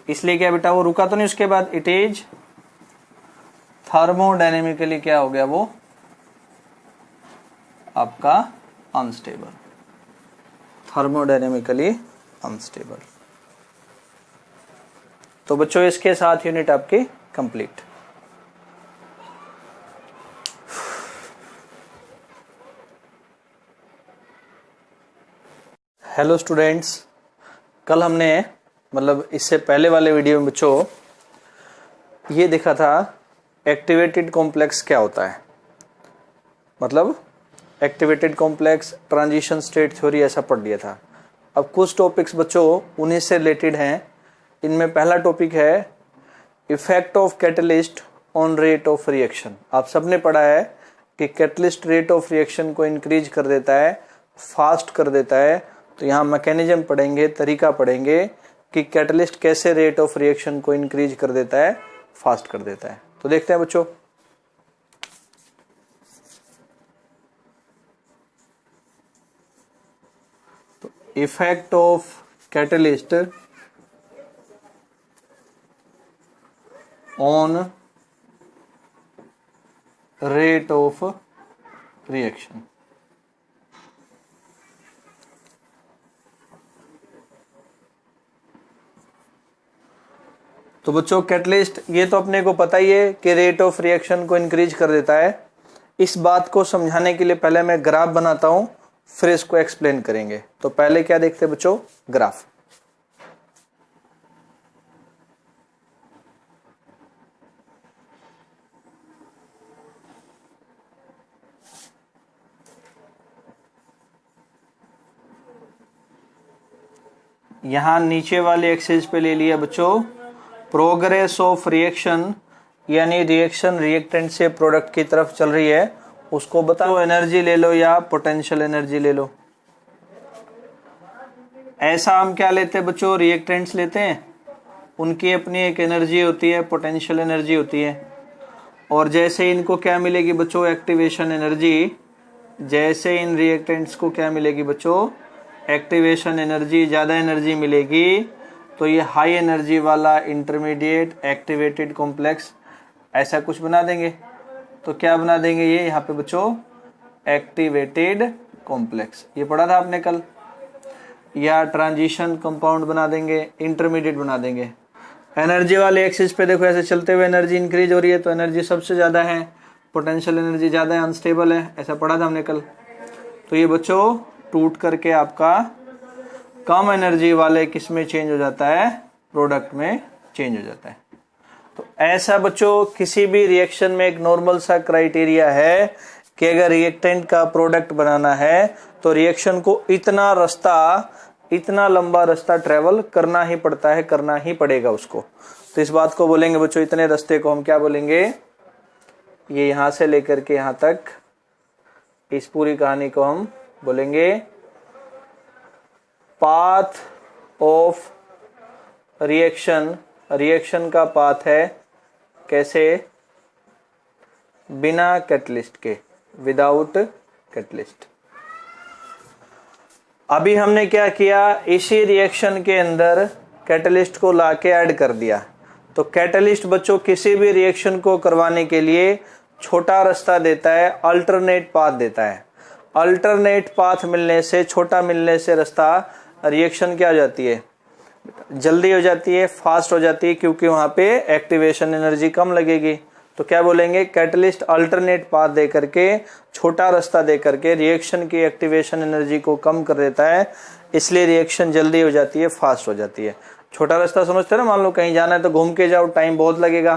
इसलिए क्या बेटा, वो रुका तो नहीं उसके बाद, इट इज थर्मोडायनेमिकली क्या हो गया वो आपका अनस्टेबल, थर्मोडायनेमिकली अनस्टेबल। तो बच्चों इसके साथ यूनिट आपकी कंप्लीट। हेलो स्टूडेंट्स, कल हमने मतलब इससे पहले वाले वीडियो में बच्चों ये देखा था एक्टिवेटेड कॉम्प्लेक्स क्या होता है, मतलब activated complex, transition state theory, ऐसा पढ़ लिया था। अब कुछ टॉपिक्स बच्चों उन्हीं से रिलेटेड हैं। इनमें पहला टॉपिक है effect of catalyst on rate of reaction. आप सबने पढ़ा है कि कैटलिस्ट रेट ऑफ रिएक्शन को इंक्रीज कर देता है, फास्ट कर देता है। तो यहाँ मैकेनिज्म पढ़ेंगे, तरीका पढ़ेंगे कि कैटलिस्ट कैसे रेट ऑफ रिएक्शन को इंक्रीज कर देता है, फास्ट कर देता है। तो देखते हैं बच्चों। तो effect of catalyst on rate of reaction. तो बच्चों कैटलिस्ट ये तो अपने को पता ही है कि रेट ऑफ रिएक्शन को इंक्रीज कर देता है। इस बात को समझाने के लिए पहले मैं ग्राफ बनाता हूं, फिर इसको एक्सप्लेन करेंगे। तो पहले क्या देखते हैं बच्चों, ग्राफ। यहां नीचे वाले एक्सिस पे ले लिया बच्चों प्रोग्रेस ऑफ रिएक्शन, यानी रिएक्शन रिएक्टेंट से प्रोडक्ट की तरफ चल रही है, उसको बताओ एनर्जी ले लो या पोटेंशियल एनर्जी ले लो। ऐसा हम क्या लेते हैं बच्चों, रिएक्टेंट्स लेते हैं, उनकी अपनी एक एनर्जी होती है, पोटेंशियल एनर्जी होती है। और जैसे इनको क्या मिलेगी बच्चों, एक्टिवेशन एनर्जी। जैसे इन रिएक्टेंट्स को क्या मिलेगी बच्चों, एक्टिवेशन एनर्जी, ज्यादा एनर्जी मिलेगी, तो ये हाई एनर्जी वाला इंटरमीडिएट एक्टिवेटेड कॉम्प्लेक्स ऐसा कुछ बना देंगे। तो क्या बना देंगे ये यहाँ पे बच्चों, एक्टिवेटेड कॉम्प्लेक्स, ये पढ़ा था आपने कल। या ट्रांजिशन कंपाउंड बना देंगे, इंटरमीडिएट बना देंगे। एनर्जी वाले एक्सिस पे देखो ऐसे चलते हुए एनर्जी इंक्रीज हो रही है, तो एनर्जी सबसे ज्यादा है, पोटेंशियल एनर्जी ज्यादा है, अनस्टेबल है, ऐसा पढ़ा था हमने कल। तो ये बच्चों टूट करके आपका कम एनर्जी वाले किस में चेंज हो जाता है, प्रोडक्ट में चेंज हो जाता है। तो ऐसा बच्चों किसी भी रिएक्शन में एक नॉर्मल सा क्राइटेरिया है कि अगर रिएक्टेंट का प्रोडक्ट बनाना है तो रिएक्शन को इतना लंबा रास्ता ट्रेवल करना ही पड़ता है, करना ही पड़ेगा उसको। तो इस बात को बोलेंगे बच्चों, इतने रास्ते को हम क्या बोलेंगे, ये यहां से लेकर के यहां तक, इस पूरी कहानी को हम बोलेंगे पाथ ऑफ रिएक्शन। रिएक्शन का पाथ है कैसे, बिना कैटलिस्ट के, विदाउट कैटलिस्ट। अभी हमने क्या किया, इसी रिएक्शन के अंदर कैटलिस्ट को लाके ऐड कर दिया। तो कैटलिस्ट बच्चों किसी भी रिएक्शन को करवाने के लिए छोटा रास्ता देता है, अल्टरनेट पाथ देता है। अल्टरनेट पाथ मिलने से, छोटा मिलने से रास्ता, रिएक्शन क्या हो जाती है, जल्दी हो जाती है, फास्ट हो जाती है, क्योंकि वहां पे एक्टिवेशन एनर्जी कम लगेगी। तो क्या बोलेंगे, कैटलिस्ट अल्टरनेट पाथ दे करके, छोटा रास्ता दे करके रिएक्शन की एक्टिवेशन एनर्जी को कम कर देता है, इसलिए रिएक्शन जल्दी हो जाती है, फास्ट हो जाती है। छोटा रास्ता समझते हैं ना, मान लो कहीं जाना है तो घूम के जाओ, टाइम बहुत लगेगा,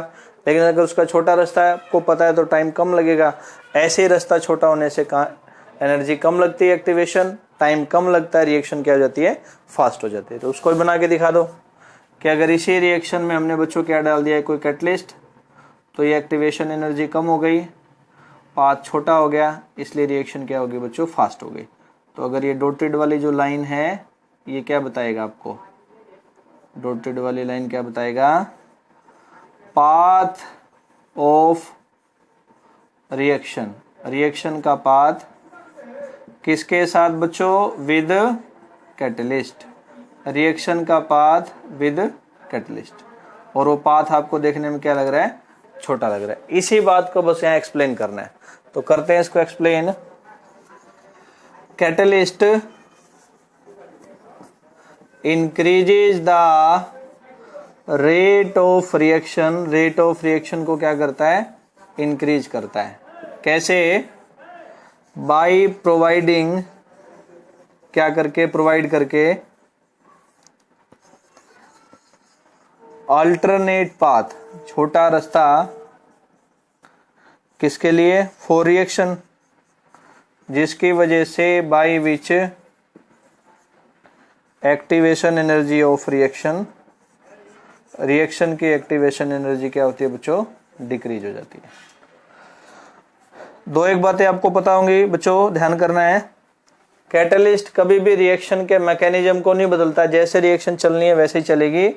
लेकिन अगर उसका छोटा रास्ता है, आपको पता है, तो टाइम कम लगेगा। ऐसे ही रास्ता छोटा होने से एनर्जी कम लगती है, एक्टिवेशन टाइम कम लगता है, रिएक्शन क्या हो जाती है, फास्ट हो जाती है। तो उसको भी बना के दिखा दो कि अगर इसी रिएक्शन में हमने बच्चों क्या डाल दिया है, कोई कैटलिस्ट, तो ये एक्टिवेशन एनर्जी कम हो गई, पाथ छोटा हो गया, इसलिए रिएक्शन क्या होगी बच्चों, फास्ट हो गई। तो अगर ये डॉटेड वाली जो लाइन है, ये क्या बताएगा आपको, डॉटेड वाली लाइन क्या बताएगा, पाथ ऑफ रिएक्शन। रिएक्शन का पाथ किसके साथ बच्चों, विद कैटलिस्ट। रिएक्शन का पाथ विद कैटलिस्ट, और वो पाथ आपको देखने में क्या लग रहा है, छोटा लग रहा है। इसी बात को बस यहाँ एक्सप्लेन करना है, तो करते हैं इसको explain. Catalyst increases the rate of reaction. Rate of reaction को क्या करता है, इंक्रीज करता है। कैसे, बाय प्रोवाइडिंग, क्या करके, प्रोवाइड करके, अल्टरनेट पाथ, छोटा रास्ता, किसके लिए, फॉर रिएक्शन, जिसकी वजह से by which activation energy of reaction, reaction की एक्टिवेशन एनर्जी क्या होती है बच्चों, डिक्रीज हो जाती है। दो एक बातें आपको पता होंगी बच्चों, ध्यान करना है। कैटलिस्ट कभी भी रिएक्शन के मैकेनिज्म को नहीं बदलता, जैसे रिएक्शन चलनी है वैसे ही चलेगी।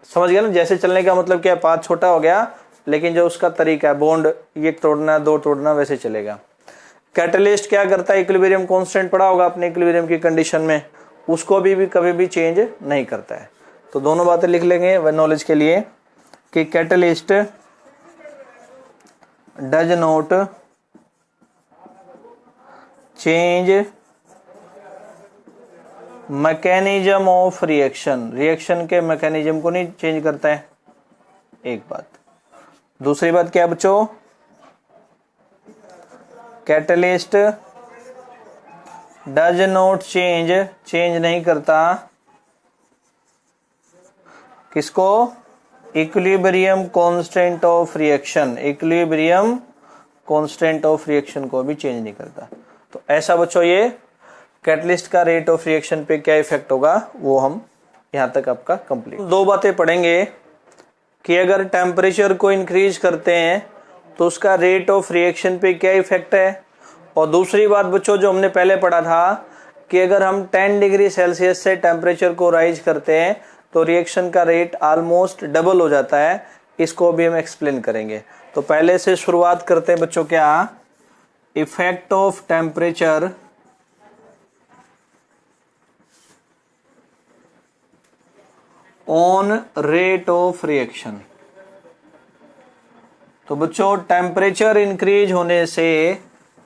समझ गया ना, जैसे चलने का मतलब क्या, पाथ छोटा हो गया, लेकिन जो उसका तरीका है, बॉन्ड एक तोड़ना, दो तोड़ना, वैसे चलेगा। कैटलिस्ट क्या करता है, इक्विलिब्रियम कांस्टेंट पड़ा होगा अपने इक्विलिब्रियम की कंडीशन में, उसको भी कभी भी चेंज नहीं करता है। तो दोनों बातें लिख लेंगे वह नॉलेज के लिए कि catalyst does not change mechanism of reaction. Reaction के मैकेनिज्म को नहीं चेंज करता है, एक बात। दूसरी बात क्या बच्चों, catalyst does not change, change नहीं करता किसको, equilibrium constant of reaction. Equilibrium constant of reaction को भी चेंज नहीं करता। तो ऐसा बच्चों ये कैटलिस्ट का रेट ऑफ रिएक्शन पे क्या इफेक्ट होगा, वो हम यहां तक आपका कंप्लीट। दो बातें पढ़ेंगे कि अगर टेम्परेचर को इंक्रीज करते हैं तो उसका रेट ऑफ रिएक्शन पे क्या इफेक्ट है, और दूसरी बात बच्चों जो हमने पहले पढ़ा था कि अगर हम 10 डिग्री सेल्सियस से टेम्परेचर को राइज करते हैं तो रिएक्शन का रेट ऑलमोस्ट डबल हो जाता है, इसको भी हम एक्सप्लेन करेंगे। तो पहले से शुरुआत करते हैं बच्चों, क्या effect of temperature on rate of reaction. तो बच्चों टेम्परेचर इंक्रीज होने से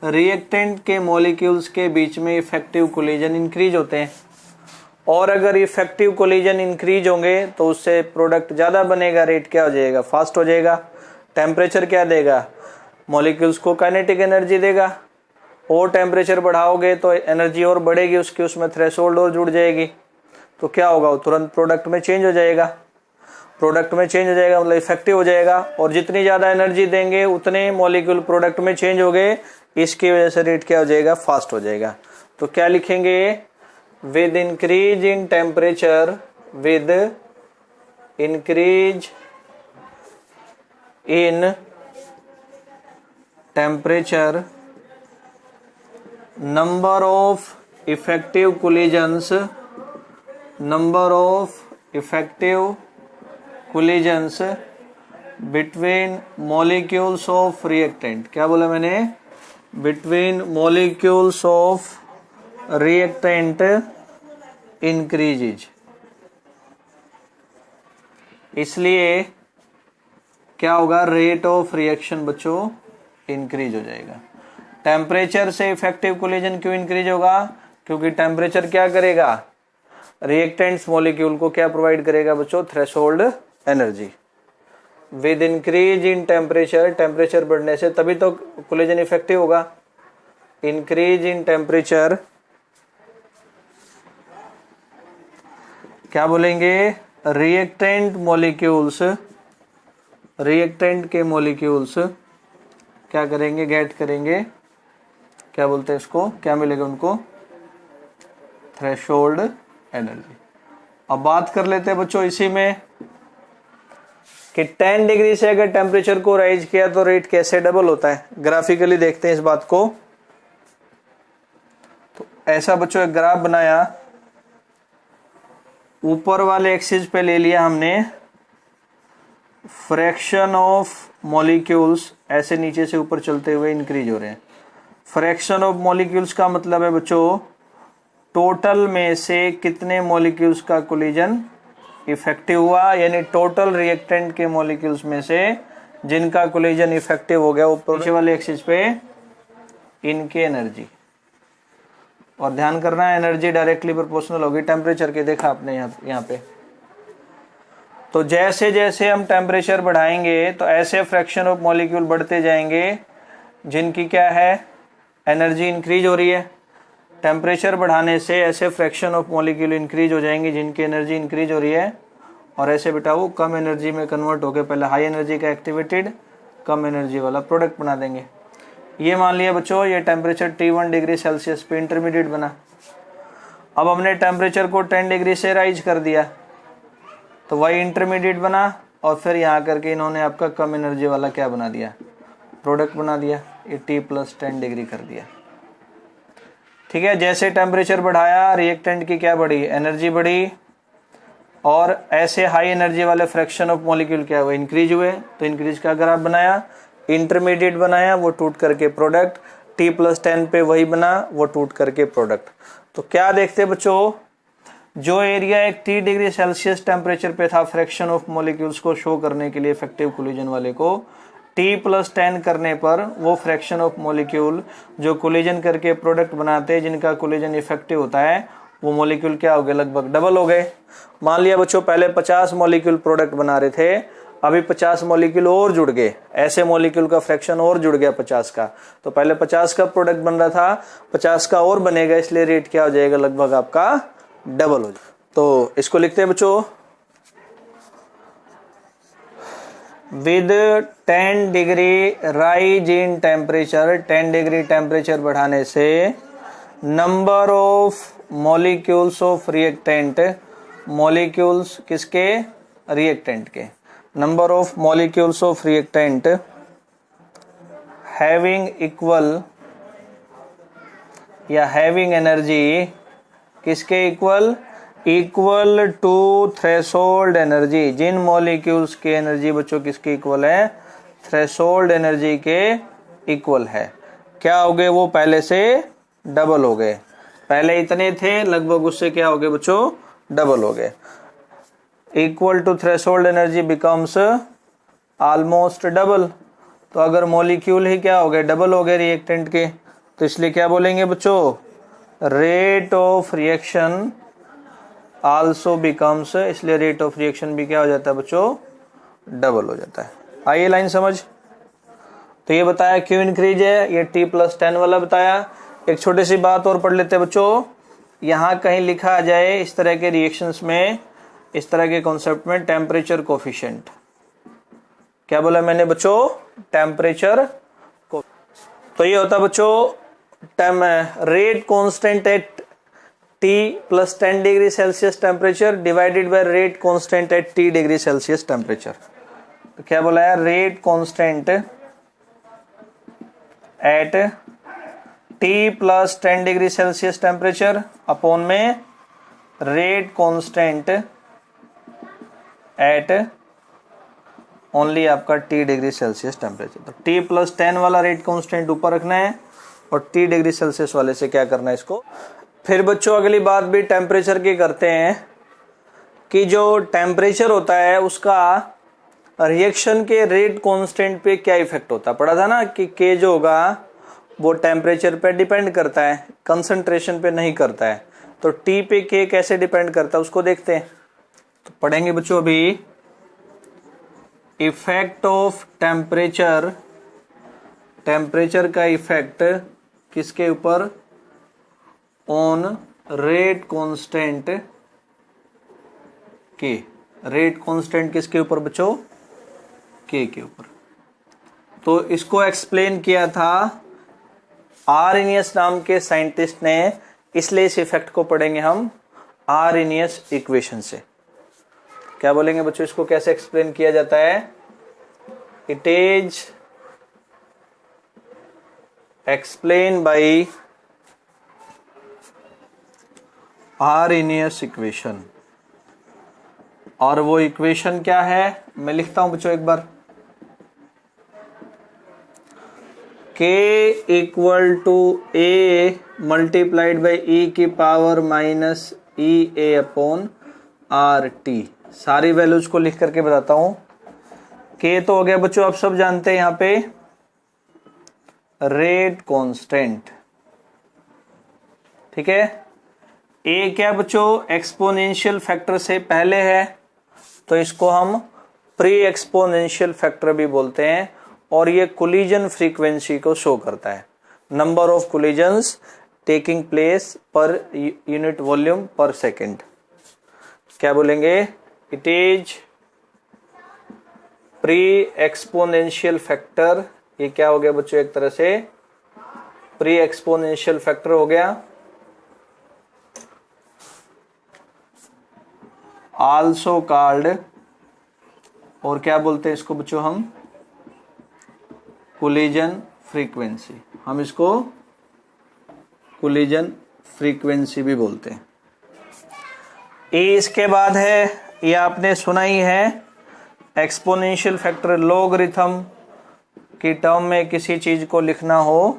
रिएक्टेंट के मॉलिक्यूल्स के बीच में इफेक्टिव कोलिजन इंक्रीज होते हैं, और अगर इफेक्टिव कोलिजन इंक्रीज होंगे तो उससे प्रोडक्ट ज्यादा बनेगा, रेट क्या हो जाएगा, फास्ट हो जाएगा। टेम्परेचर क्या देगा, मॉलिक्यूल्स को काइनेटिक एनर्जी देगा, और टेम्परेचर बढ़ाओगे तो एनर्जी और बढ़ेगी उसकी, उसमें थ्रेशोल्ड और जुड़ जाएगी, तो क्या होगा, वो तुरंत प्रोडक्ट में चेंज हो जाएगा। प्रोडक्ट में चेंज हो जाएगा, मतलब इफेक्टिव हो जाएगा। और जितनी ज्यादा एनर्जी देंगे उतने मॉलिक्यूल प्रोडक्ट में चेंज हो गए, इसकी वजह से रेट क्या हो जाएगा, फास्ट हो जाएगा। तो क्या लिखेंगे, with increase in temperature, with increase in temperature number of effective collisions, number of effective collisions between molecules of reactant, क्या बोला मैंने, between molecules of reactant increases. इसलिए क्या होगा, रेट ऑफ रिएक्शन बच्चों इंक्रीज हो जाएगा। टेम्परेचर से इफेक्टिव कोलिजन क्यों इंक्रीज होगा, क्योंकि टेम्परेचर क्या करेगा, रिएक्टेंट्स मॉलिक्यूल को क्या प्रोवाइड करेगा बच्चों, threshold energy. With increase in temperature, temperature बढ़ने से तभी तो कोलिजन इफेक्टिव होगा। इंक्रीज इन टेम्परेचर क्या बोलेंगे, रिएक्टेंट मॉलिक्यूल्स, रिएक्टेंट के मॉलिक्यूल्स क्या करेंगे, गेट करेंगे, क्या बोलते हैं इसको, क्या मिलेगा उनको, थ्रेशोल्ड एनर्जी। अब बात कर लेते हैं बच्चों इसी में कि 10 डिग्री से अगर टेम्परेचर को राइज किया तो रेट कैसे डबल होता है। ग्राफिकली देखते हैं इस बात को। तो ऐसा बच्चों एक ग्राफ बनाया, ऊपर वाले एक्सिस पे ले लिया हमने फ्रैक्शन ऑफ मॉलिक्यूल्स, ऐसे नीचे से ऊपर चलते हुए इंक्रीज हो रहे हैं। फ्रैक्शन ऑफ मॉलिक्यूल्स का मतलब है बच्चों टोटल में से कितने मॉलिक्यूल्स का कोलिजन इफेक्टिव हुआ, यानी टोटल रिएक्टेंट के मॉलिक्यूल्स में से जिनका कोलिजन इफेक्टिव हो गया, ऊपर नीचे वाले एक्सिस पे इनकी एनर्जी। और ध्यान करना है एनर्जी डायरेक्टली प्रोपोर्शनल होगी टेम्परेचर के, देखा आपने यहाँ पे। तो जैसे जैसे हम टेम्परेचर बढ़ाएंगे तो ऐसे फ्रैक्शन ऑफ मॉलिक्यूल बढ़ते जाएंगे जिनकी क्या है, एनर्जी इंक्रीज हो रही है। टेम्परेचर बढ़ाने से ऐसे फ्रैक्शन ऑफ मॉलिक्यूल इंक्रीज हो जाएंगे जिनकी एनर्जी इंक्रीज हो रही है, और ऐसे बेटा वो कम एनर्जी में कन्वर्ट होकर पहले हाई एनर्जी का एक्टिवेटेड कम एनर्जी वाला प्रोडक्ट बना देंगे। ये मान लिया बच्चों ये टेम्परेचर T1 डिग्री सेल्सियस पे इंटरमीडिएट बना। अब हमने टेम्परेचर को 10 डिग्री से राइज कर दिया तो वही इंटरमीडिएट बना, और फिर यहाँ करके इन्होंने आपका कम एनर्जी वाला क्या बना दिया, प्रोडक्ट बना दिया, ये T+10 डिग्री कर दिया। ठीक है, जैसे टेम्परेचर बढ़ाया रिएक्टेंट की क्या बढ़ी, एनर्जी बढ़ी, और ऐसे हाई एनर्जी वाले फ्रैक्शन ऑफ मॉलिक्यूल क्या हुए, इंक्रीज हुए। तो इंक्रीज का ग्राफ बनाया, इंटरमीडिएट बनाया, वो टूट करके प्रोडक्ट, T+10 पे वही बना, वो टूट करके प्रोडक्ट। तो क्या देखते बच्चों, जो एरिया एक T डिग्री सेल्सियस टेम्परेचर पे था फ्रैक्शन ऑफ मॉलिक्यूल्स को शो करने के लिए इफेक्टिव कोलिजन वाले को, T+10 करने पर वो फ्रैक्शन ऑफ मॉलिक्यूल जो कोलिजन करके प्रोडक्ट बनाते हैं जिनका कोलिजन इफेक्टिव होता है, वो मॉलिक्यूल क्या हो गए, लगभग डबल हो गए। मान लिया बच्चों पहले 50 मॉलिक्यूल प्रोडक्ट बना रहे थे, अभी 50 मॉलिक्यूल और जुड़ गए, ऐसे मॉलिक्यूल का फ्रैक्शन और जुड़ गया 50 का। तो पहले 50 का प्रोडक्ट बन रहा था, 50 का और बनेगा, इसलिए रेट क्या हो जाएगा, लगभग आपका डबल हो जाएगा। तो इसको लिखते हैं बच्चों, with 10 degree rise in temperature, 10 degree temperature बढ़ाने से number of molecules of reactant, molecules किसके, रिएक्टेंट के, number of molecules of reactant having equal या हैविंग एनर्जी किसके equal, equal to threshold energy. जिन मॉलिक्यूल्स की एनर्जी बच्चों किसके इक्वल है, थ्रेशोल्ड एनर्जी के इक्वल है। क्या हो गए, वो पहले से डबल हो गए, पहले इतने थे लगभग उससे क्या हो गए बच्चों, डबल हो गए। Equal to threshold energy becomes almost double. तो अगर मॉलिक्यूल ही क्या हो गए, डबल हो गए रिएक्टेंट के, तो इसलिए क्या बोलेंगे बच्चों, rate of reaction also becomes, इसलिए रेट ऑफ रिएक्शन भी क्या हो जाता है बच्चों, डबल हो जाता है। आइए लाइन समझ। तो ये बताया क्यों इंक्रीज है, ये T+10 वाला बताया। एक छोटी सी बात और पढ़ लेते हैं बच्चों, यहाँ कहीं लिखा आ जाए इस तरह के रिएक्शंस में इस तरह के कॉन्सेप्ट में टेम्परेचर कोफिशिएंट, क्या बोला मैंने बच्चों, टेम्परेचर को, तो ये होता बच्चों rate constant eight T plus 10 degree Celsius temperature divided by rate constant eight T degree Celsius temperature. तो क्या बोला है, rate constant eight T plus 10 degree Celsius temperature upon में रेट कांस्टेंट एट ओनली आपका T डिग्री सेल्सियस टेम्परेचर। तो T plus 10 वाला rate constant ऊपर रखना है और T डिग्री सेल्सियस वाले से क्या करना है इसको। फिर बच्चों अगली बात भी टेम्परेचर की करते हैं कि जो टेम्परेचर होता है उसका रिएक्शन के रेट कांस्टेंट पे क्या इफेक्ट होता है। पढ़ा था ना कि K जो होगा वो टेम्परेचर पे डिपेंड करता है, कंसंट्रेशन पे नहीं करता है। तो T पे K कैसे डिपेंड करता है उसको देखते हैं। तो पढ़ेंगे बच्चों अभी इफेक्ट ऑफ टेम्परेचर, टेम्परेचर का इफेक्ट किसके ऊपर, ऑन रेट कांस्टेंट के, रेट कांस्टेंट किसके ऊपर बच्चों, के ऊपर। तो इसको एक्सप्लेन किया था आर्रेनियस नाम के साइंटिस्ट ने, इसलिए इस इफेक्ट को पढ़ेंगे हम आर्रेनियस इक्वेशन से। क्या बोलेंगे बच्चों, इसको कैसे एक्सप्लेन किया जाता है, it is explain by Arrhenius equation. और वो इक्वेशन क्या है, मैं लिखता हूं बच्चों एक बार, K equal to A multiplied by E की power minus EA upon RT। सारी वैल्यूज को लिख करके बताता हूं। K तो हो गया बच्चों, आप सब जानते हैं यहां पे रेट कांस्टेंट, ठीक है। A क्या बच्चों, एक्सपोनेंशियल फैक्टर से पहले है, तो इसको हम प्री एक्सपोनेंशियल फैक्टर भी बोलते हैं। और ये कोलिजन फ्रीक्वेंसी को शो करता है, number of collisions taking place per unit volume पर सेकेंड। क्या बोलेंगे, it is pre exponential factor. ये क्या हो गया बच्चों, एक तरह से प्री एक्सपोनेंशियल फैक्टर हो गया। आल्सो कॉल्ड, और क्या बोलते हैं इसको बच्चों हम, कोलिजन फ्रीक्वेंसी। हम इसको कोलिजन फ्रीक्वेंसी भी बोलते हैं। ए इसके बाद है, ये आपने सुना ही है, एक्सपोनेंशियल फैक्टर। लॉगरिथम की टर्म में किसी चीज को लिखना हो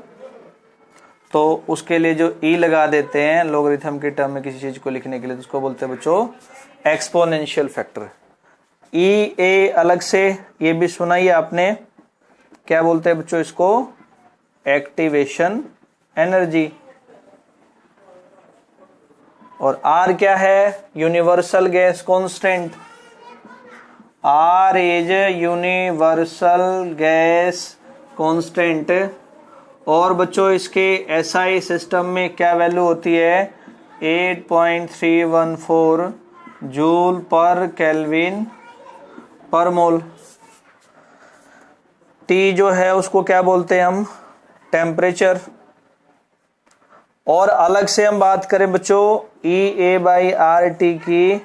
तो उसके लिए जो ई लगा देते हैं लॉगरिथम की टर्म में किसी चीज को लिखने के लिए, तो उसको बोलते हैं बच्चों एक्सपोनेंशियल फैक्टर। ई ए अलग से ये भी सुना ही आपने, क्या बोलते हैं बच्चों इसको, एक्टिवेशन एनर्जी। और आर क्या है, universal gas constant. R is universal gas constant. और बच्चों इसके एसआई सिस्टम में क्या वैल्यू होती है, 8.314 जूल पर केल्विन पर मोल। टी जो है उसको क्या बोलते हैं हम, टेम्परेचर। और अलग से हम बात करें बच्चों EA/RT की,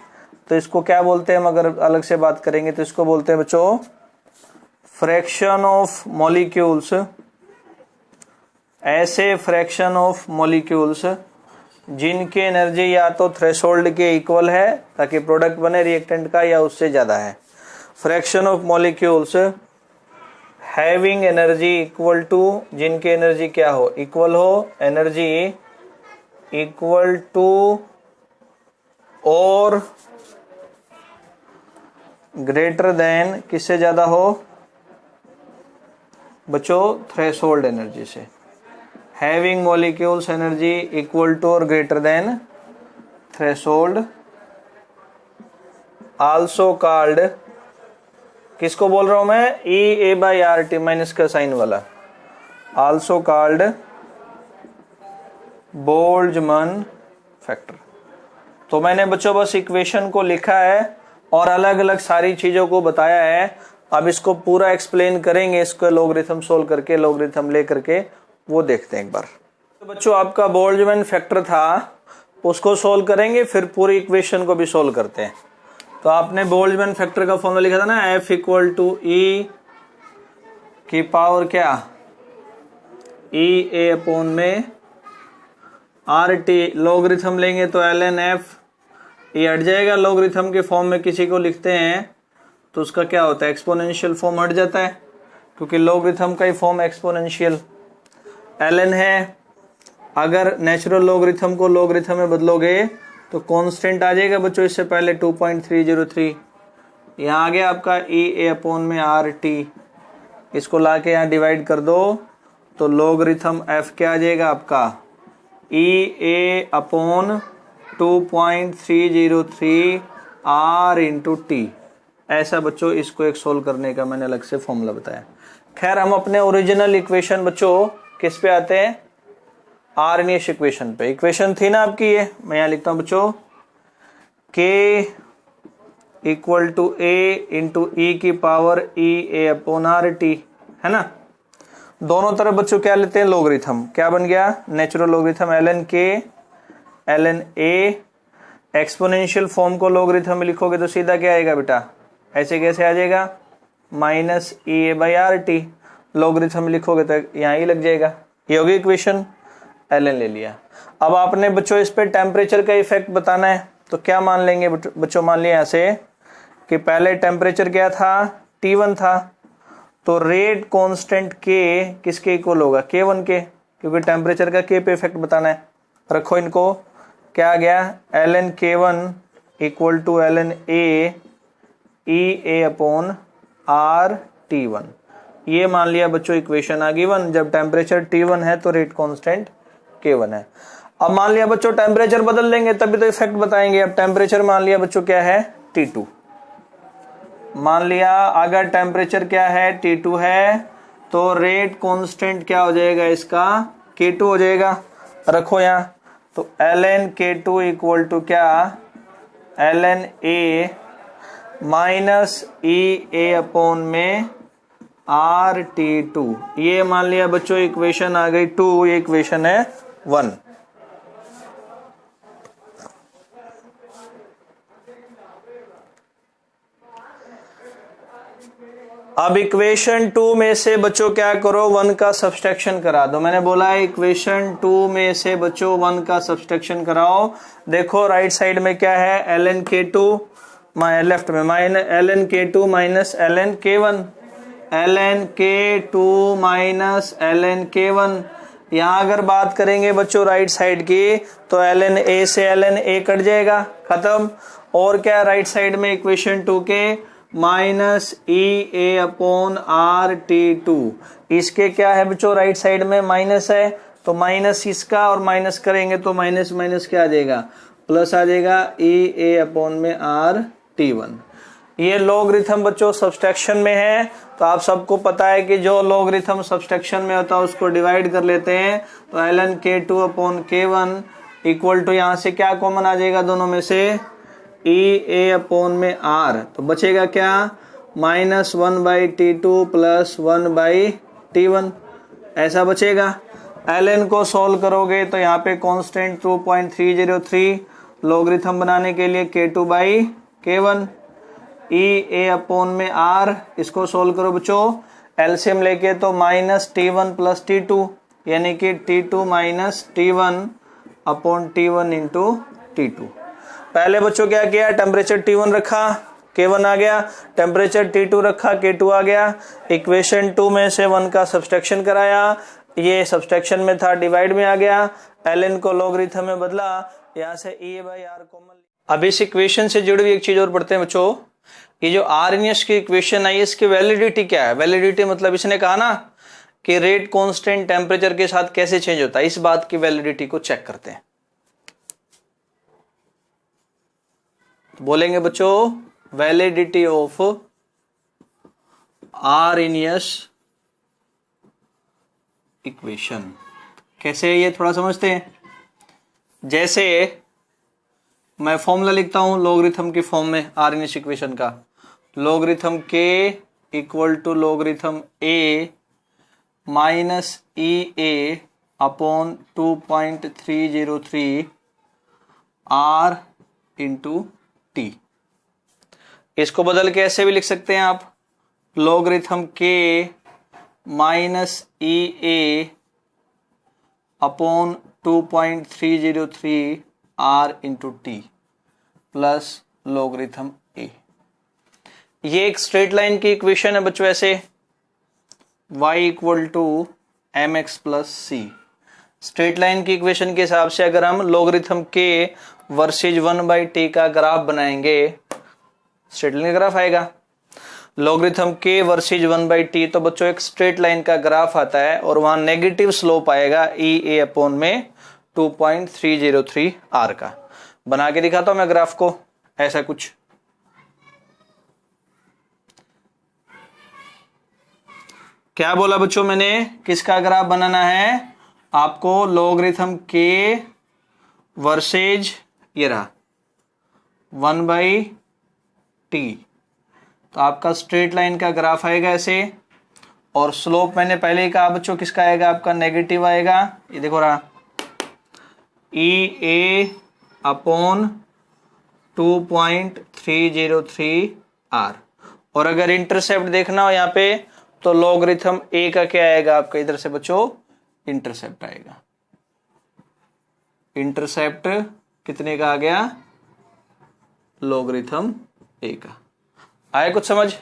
तो इसको क्या बोलते हैं हम, अगर अलग से बात करेंगे तो इसको बोलते हैं बच्चों फ्रैक्शन ऑफ मॉलिक्यूल्स। ऐसे फ्रैक्शन ऑफ मॉलिक्यूल्स जिनकी एनर्जी या तो थ्रेशोल्ड के इक्वल है ताकि प्रोडक्ट बने रिएक्टेंट का, या उससे ज्यादा है। Fraction of molecules having energy equal to, जिनकी एनर्जी क्या हो, इक्वल हो, एनर्जी इक्वल टू और ग्रेटर देन, किससे ज्यादा हो बच्चों, थ्रेशोल्ड एनर्जी से। Having molecules energy equal to और greater than threshold, also called, किसको बोल रहा हूं मैं, EA/RT माइनस का साइन वाला, आल्सो कॉल्ड बोल्ट्जमैन फैक्टर। तो मैंने बच्चों बस इक्वेशन को लिखा है और अलग अलग सारी चीजों को बताया है। अब इसको पूरा एक्सप्लेन करेंगे, इसको लॉगरिथम सोल्व करके, लॉगरिथम ले करके वो देखते हैं एक बार। तो बच्चों आपका बोल्ट्जमैन फैक्टर था, उसको सोल्व करेंगे, फिर पूरी इक्वेशन को भी सोल्व करते हैं। तो आपने बोल्ट्जमैन फैक्टर का फॉर्मूला लिखा था ना, F इक्वल टू ई की पावर क्या, ई ए अपॉन में आर टी। लॉगरिथम लेंगे तो ln f, ये हट जाएगा। लॉगरिथम के फॉर्म में किसी को लिखते हैं तो उसका क्या होता है, एक्सपोनेंशियल फॉर्म हट जाता है, क्योंकि लॉगरिथम का ही फॉर्म एक्सपोनेंशियल। ln है, अगर नेचुरल लॉगरिथम को लॉगरिथम में बदलोगे तो कांस्टेंट आ जाएगा बच्चों, इससे पहले 2.303, यहाँ आ गया आपका ई ए अपॉन में आर टी। इसको लाके यहाँ डिवाइड कर दो तो लॉगरिथम एफ क्या आ जाएगा आपका, ई A upon 2.303 R into T. ऐसा बच्चों इसको एक सोल्व करने का मैंने अलग से फॉर्मूला बताया। खैर हम अपने ओरिजिनल इक्वेशन बच्चों किस पे आते हैं, आर्नियस इक्वेशन पे। इक्वेशन थी ना आपकी ये, मैं यहाँ लिखता हूं बच्चों, k equal to A into e की power E A upon R T, है ना। दोनों तरफ बच्चों क्या लेते हैं, लॉगरिथम। क्या बन गया, natural logarithm ln k ln a। Exponential form को लॉगरिथम में लिखोगे तो सीधा क्या आएगा बेटा, ऐसे कैसे आ जाएगा, minus E A by R T. Logarithm में लिखोगे तो यहाँ ही लग जाएगा। ये होगी इक्वेशन, ln ले लिया। अब आपने बच्चों इस पे टेम्परेचर का इफेक्ट बताना है, तो क्या मान लेंगे बच्चों, मान लिया ऐसे कि पहले टेम्परेचर क्या था, T1 था, तो रेट कांस्टेंट K किसके इक्वल होगा, K1 के, क्योंकि टेम्परेचर का K पे इफेक्ट बताना है। रखो इनको, क्या आ गया, ln K1 equal to ln A E A upon R T1। ये मान लिया बच्चों इक्वेशन आ गिवन। जब टेम्परेचर T1 है तो रेट कांस्टेंट K1 है। अब मान लिया बच्चों टेम्परेचर बदल देंगे तभी तो इफेक्ट बताएंगे। अब टेम्परेचर मान लिया बच्चों क्या है, T2। मान लिया अगर टेम्परेचर क्या है, T2 है, तो रेट कांस्टेंट क्या हो जाएगा इसका, K2 हो जाएगा। रखो यहाँ, तो ln K2 इक्वल टू क्या, ln A minus E A upon में आर T2। ये मान लिया बच्चों इक्वेशन आ गई 2, ये इक्वेशन है 1। अब इक्वेशन 2 में से बच्चों क्या करो, 1 का सब्सट्रैक्शन करा दो। मैंने बोला है इक्वेशन 2 में से बच्चों 1 का सब्सट्रैक्शन कराओ। देखो राइट साइड में क्या है, ln K2, लेफ्ट में ln K2 minus ln K1, ln K2 minus ln K1। यहां अगर बात करेंगे बच्चों राइट साइड की, तो ln A से ln A कट जाएगा, खत्म। और क्या राइट साइड में इक्वेशन 2 के minus E A upon R T2। इसके क्या है बच्चों, राइट साइड में माइनस है, तो माइनस इसका और माइनस करेंगे तो माइनस माइनस क्या आ जाएगा, प्लस आ जाएगा, ई ए अपॉन में आर T1। ये लॉगरिथम बच्चों सब्सट्रैक्शन में है, तो आप सबको पता है कि जो लॉगरिथम सब्सट्रैक्शन में होता है उसको डिवाइड कर लेते हैं। तो ln K2 upon K1 equal to, यहां से क्या कॉमन आ जाएगा दोनों में से, ई ए अपॉन में आर, तो बचेगा क्या, माइनस 1/T2 प्लस 1/T1, ऐसा बचेगा। ln को सोल्व करोगे तो यहाँ पे कांस्टेंट 2.303, लॉगरिथम बनाने के लिए K2/K1, ई ए अपॉन में आर, इसको सोल्व करो बच्चों, एलसीएम लेके तो माइनस T1 प्लस T2, यानी कि T2 minus T1 upon T1 into T2। पहले बच्चों क्या किया, टेम्परेचर T1 रखा, K1 आ गया, टेम्परेचर T2 रखा, K2 आ गया। इक्वेशन 2 में से 1 का सब्सट्रैक्शन कराया, ये सब्सट्रैक्शन में था, डिवाइड में आ गया, ln को लॉगरिथम में बदला, यहाँ से e बाई आर कॉमन। अब इस इक्वेशन से जुड़ी हुई एक चीज और पढ़ते हैं बच्चों, ये जो आर्नियस की इक्वेशन आई, इसकी वैलिडिटी क्या है। वैलिडिटी मतलब इसने कहा ना कि रेट कांस्टेंट टेम्परेचर के साथ कैसे चेंज होता है, इस बात की वैलिडिटी को चेक करते हैं। तो बोलेंगे बच्चों वैलिडिटी ऑफ आर्नियस इक्वेशन कैसे है, ये थोड़ा समझते हैं। जैसे मैं फॉर्मूला लिखता हूं लॉगरिथम की फॉर्म में आर इन इस इक्वेशन का, logarithm K equal to logarithm A minus E A upon 2.303 R into T. इसको बदल के ऐसे भी लिख सकते हैं आप, लॉगरिथम के minus E A upon 2.303 R into T plus logarithm A. ये एक स्ट्रेट लाइन की इक्वेशन है बच्चों। ऐसे y equal to M X plus C, straight line की इक्वेशन के हिसाब से अगर हम लॉगरिथम के वर्सेज 1/t का ग्राफ बनाएंगे, स्ट्रेट लाइन का ग्राफ आएगा, लॉगरिथम के वर्सेज 1/t, तो बच्चों एक स्ट्रेट लाइन का ग्राफ आता है और वहां नेगेटिव स्लोप आएगा ई ए अपॉन में 2.303 आर का। बना के दिखाता हूं मैं ग्राफ को, ऐसा कुछ। क्या बोला बच्चों मैंने, किसका ग्राफ बनाना है आपको, लॉगरिथम के वर्सेज, ये रहा 1/t, तो आपका स्ट्रेट लाइन का ग्राफ आएगा ऐसे, और स्लोप मैंने पहले ही कहा बच्चों किसका आएगा, आपका नेगेटिव आएगा। ये देखो रहा ई ए अपॉन 2.303 आर। और अगर इंटरसेप्ट देखना हो यहाँ पे, तो लॉगरिथम ए का क्या आएगा आपका, इधर से बच्चों इंटरसेप्ट आएगा। इंटरसेप्ट कितने का आ गया, लॉगरिथम ए का। आए कुछ समझ।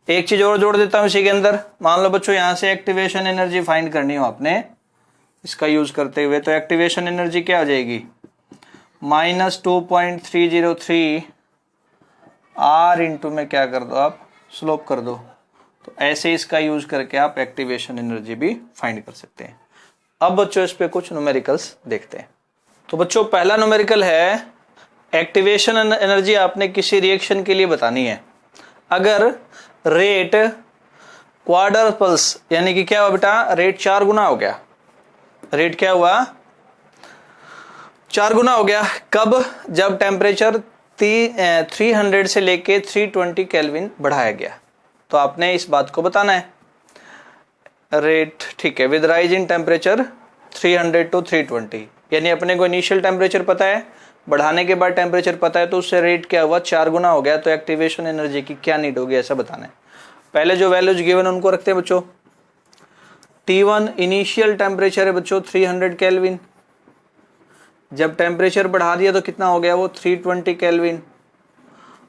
एक चीज और जोड़ देता हूं इसी के अंदर। मान लो बच्चों यहां से एक्टिवेशन एनर्जी फाइंड करनी हो आपने इसका यूज करते हुए, तो एक्टिवेशन एनर्जी क्या हो जाएगी, -2.303 आर इंटू में क्या कर दो आप, स्लोप कर दो। तो ऐसे इसका यूज करके आप एक्टिवेशन एनर्जी भी फाइंड कर सकते हैं। अब बच्चों इस पे कुछ न्यूमेरिकल्स देखते हैं। तो बच्चों पहला न्यूमेरिकल है, एक्टिवेशन एनर्जी आपने किसी रिएक्शन के लिए बतानी है। अगर रेट क्वार्टर पल्स, यानी कि क्या हुआ बेटा, रेट 4 गुना हो गया। रेट क्या हुआ, 4 गुना हो गया। कब, जब टेम्परेचर 300 से लेके 320 केल्विन बढ़ाया गया। तो आपने इस बात को बताना है। रेट ठीक है, with rise in temperature 300 to 320, यानी अपने को इनिशियल टेम्परेचर पता है, बढ़ाने के बाद टेम्परेचर पता है, तो उससे रेट क्या हुआ, 4 गुना हो गया। तो एक्टिवेशन एनर्जी की क्या नीड होगी, ऐसा बताना है। पहले जो वैल्यूज गिवन उनको रखते हैं बच्चों। T1 इनिशियल टेम्परेचर है बच्चों 300 केल्विन, जब टेम्परेचर बढ़ा दिया तो कितना हो गया वो 320 केल्विन,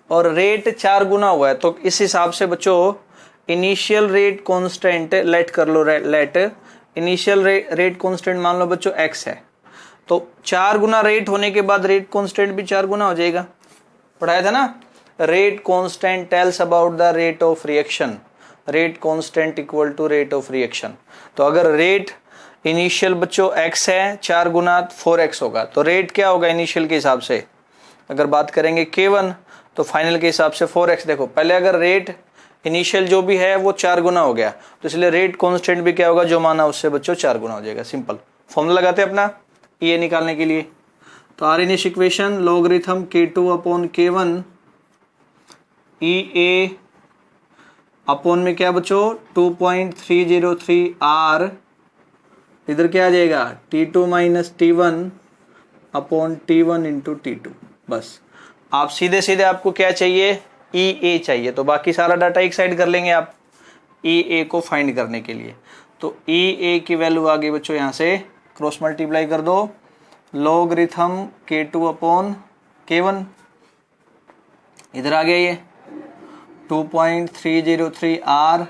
और रेट 4 गुना हुआ है। तो इस हिसाब से बच्चों इनिशियल रेट कांस्टेंट लेट कर लो, लेट इनिशियल रेट कांस्टेंट मान लो बच्चों x है, तो 4 गुना रेट होने के बाद रेट कांस्टेंट भी 4 गुना हो जाएगा। पढ़ाया था ना, rate constant tells about the rate of reaction, rate constant equal to rate of reaction. तो अगर रेट इनिशियल बच्चों x है, 4 गुना 4x होगा, तो रेट क्या होगा इनिशियल के हिसाब से, अगर बात करेंगे K1, तो फाइनल के हिसाब से 4x। देखो पहले अगर रेट इनिशियल जो भी है वो 4 गुना हो गया, तो इसलिए रेट कांस्टेंट भी क्या होगा, जो माना उससे बच्चों 4 गुना हो जाएगा। सिंपल फॉर्मूला लगाते हैं अपना ये निकालने के लिए। तो Arrhenius equation logarithm K2 upon K1 E A upon में क्या बच्चों 2.303 आर, इधर क्या आ जाएगा T2 minus T1 upon T1 into T2। बस आप सीधे सीधे आपको क्या चाहिए, ई ए चाहिए, तो बाकी सारा डाटा एक साइड कर लेंगे आप ई ए को फाइंड करने के लिए। तो ई ए की वैल्यू आ गई बच्चों, यहाँ से क्रॉस मल्टीप्लाई कर दो, लॉगरिथम K2 अपॉन K1, इधर आ गया ये 2.303 आर,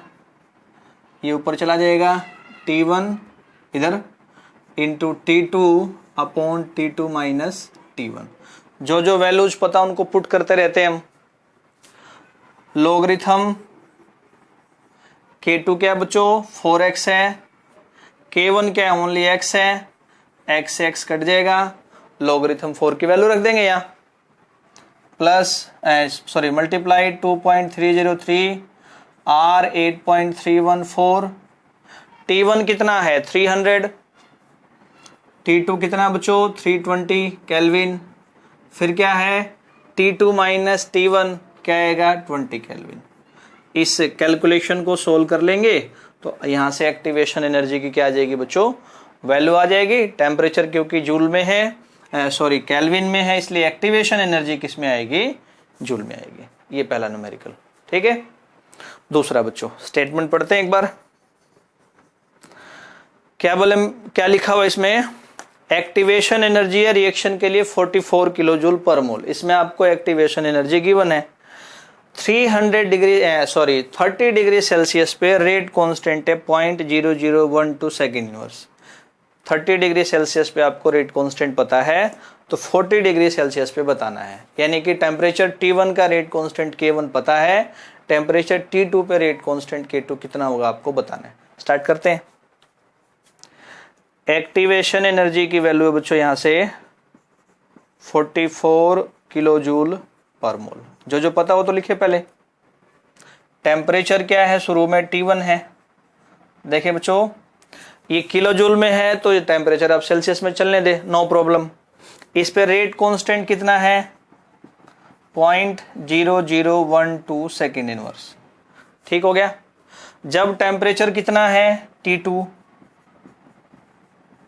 ये ऊपर चला जाएगा T1 इधर into T2 upon T2 minus T1। जो जो वैल्यूज पता उनको पुट करते रहते हैं हम। लॉगरिथम K2 क्या बच्चों 4x है, K1 क्या है ओनली x है, x से x कट जाएगा, लॉगरिथम 4 की वैल्यू रख देंगे यहाँ, plus sorry multiply 2.303 R 8.314, T1 कितना है 300, T2 कितना बच्चों 320 केल्विन, फिर क्या है T2 माइनस T1 क्या आएगा 20 केल्विन। इस कैलकुलेशन को सोल्व कर लेंगे तो यहाँ से एक्टिवेशन एनर्जी की क्या आ जाएगी बच्चों, वैल्यू आ जाएगी। टेम्परेचर क्योंकि जूल में है, सॉरी केल्विन में है, इसलिए एक्टिवेशन एनर्जी किस में आएगी, जूल में आएगी। ये पहला न्यूमेरिकल, ठीक है। दूसरा बच्चों स्टेटमेंट पढ़ते हैं एक बार। क्या बोले, क्या लिखा हुआ इसमें, एक्टिवेशन एनर्जी है रिएक्शन के लिए 44 किलो जूल पर मोल। इसमें आपको एक्टिवेशन एनर्जी गिवन है 30 डिग्री सेल्सियस पे रेट कांस्टेंट है 0.0012 सेकेंड इनवर्स। 30 डिग्री सेल्सियस पे आपको रेट कांस्टेंट पता है तो 40 डिग्री सेल्सियस पे बताना है, यानी कि टेम्परेचर T1 का रेट कांस्टेंट K1 पता है, टेम्परेचर T2 पे रेट कांस्टेंट K2 कितना होगा आपको बताना है। स्टार्ट करते हैं। एक्टिवेशन एनर्जी की वैल्यू है बच्चों यहाँ से 44 किलो जूल पर मोल। जो पता हो तो लिखे पहले। टेम्परेचर क्या है, शुरू में T1 है। देखिए बच्चों ये किलो जूल में है तो ये टेम्परेचर आप सेल्सियस में चलने दे, नो प्रॉब्लम। इस पे रेट कांस्टेंट कितना है 0.0012 सेकेंड इनवर्स, ठीक हो गया। जब टेम्परेचर कितना है T2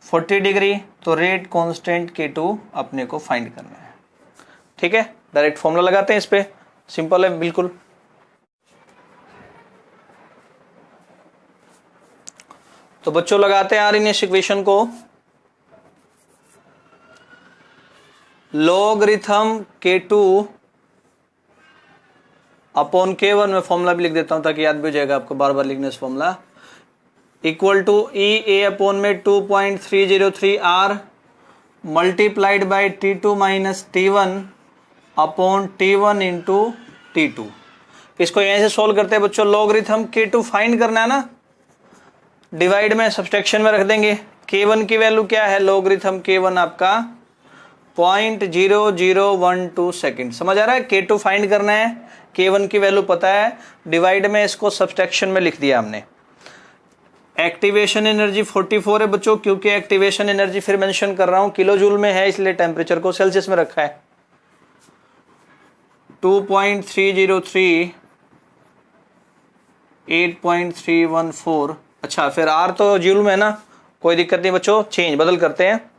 40 डिग्री तो रेट कांस्टेंट K2 अपने को फाइंड करना है, ठीक है। डायरेक्ट फॉर्मूला लगाते हैं इस पे, सिंपल है बिल्कुल। तो बच्चों लगाते हैं आरएनएस इक्वेशन को। लॉगरिथम K2 अपॉन K1 में फॉर्मूला भी लिख देता हूं ताकि याद भी हो जाएगा आपको, बार बार लिखने से formula, equal to E A upon में 2.303 R multiplied by T2 minus T1 upon T1 into T2। इसको यहीं से सोल्व करते हैं बच्चों। लॉगरिथम K2 फाइंड करना है ना, डिवाइड में सब्सट्रैक्शन में रख देंगे। K1 की वैल्यू क्या है, लॉगरिथम K1 आपका 0.0012 सेकेंड। समझ आ रहा है, K2 फाइंड करना है, K1 की वैल्यू पता है, डिवाइड में इसको सब्सट्रैक्शन में लिख दिया हमने। एक्टिवेशन एनर्जी 44 है बच्चों, क्योंकि एक्टिवेशन एनर्जी फिर मेंशन कर रहा हूं किलो जूल में है, इसलिए टेम्परेचर को सेल्सियस में रखा है। 2.303 8.314। अच्छा फिर R तो जूल में है ना, कोई दिक्कत नहीं बच्चों, चेंज बदल करते हैं।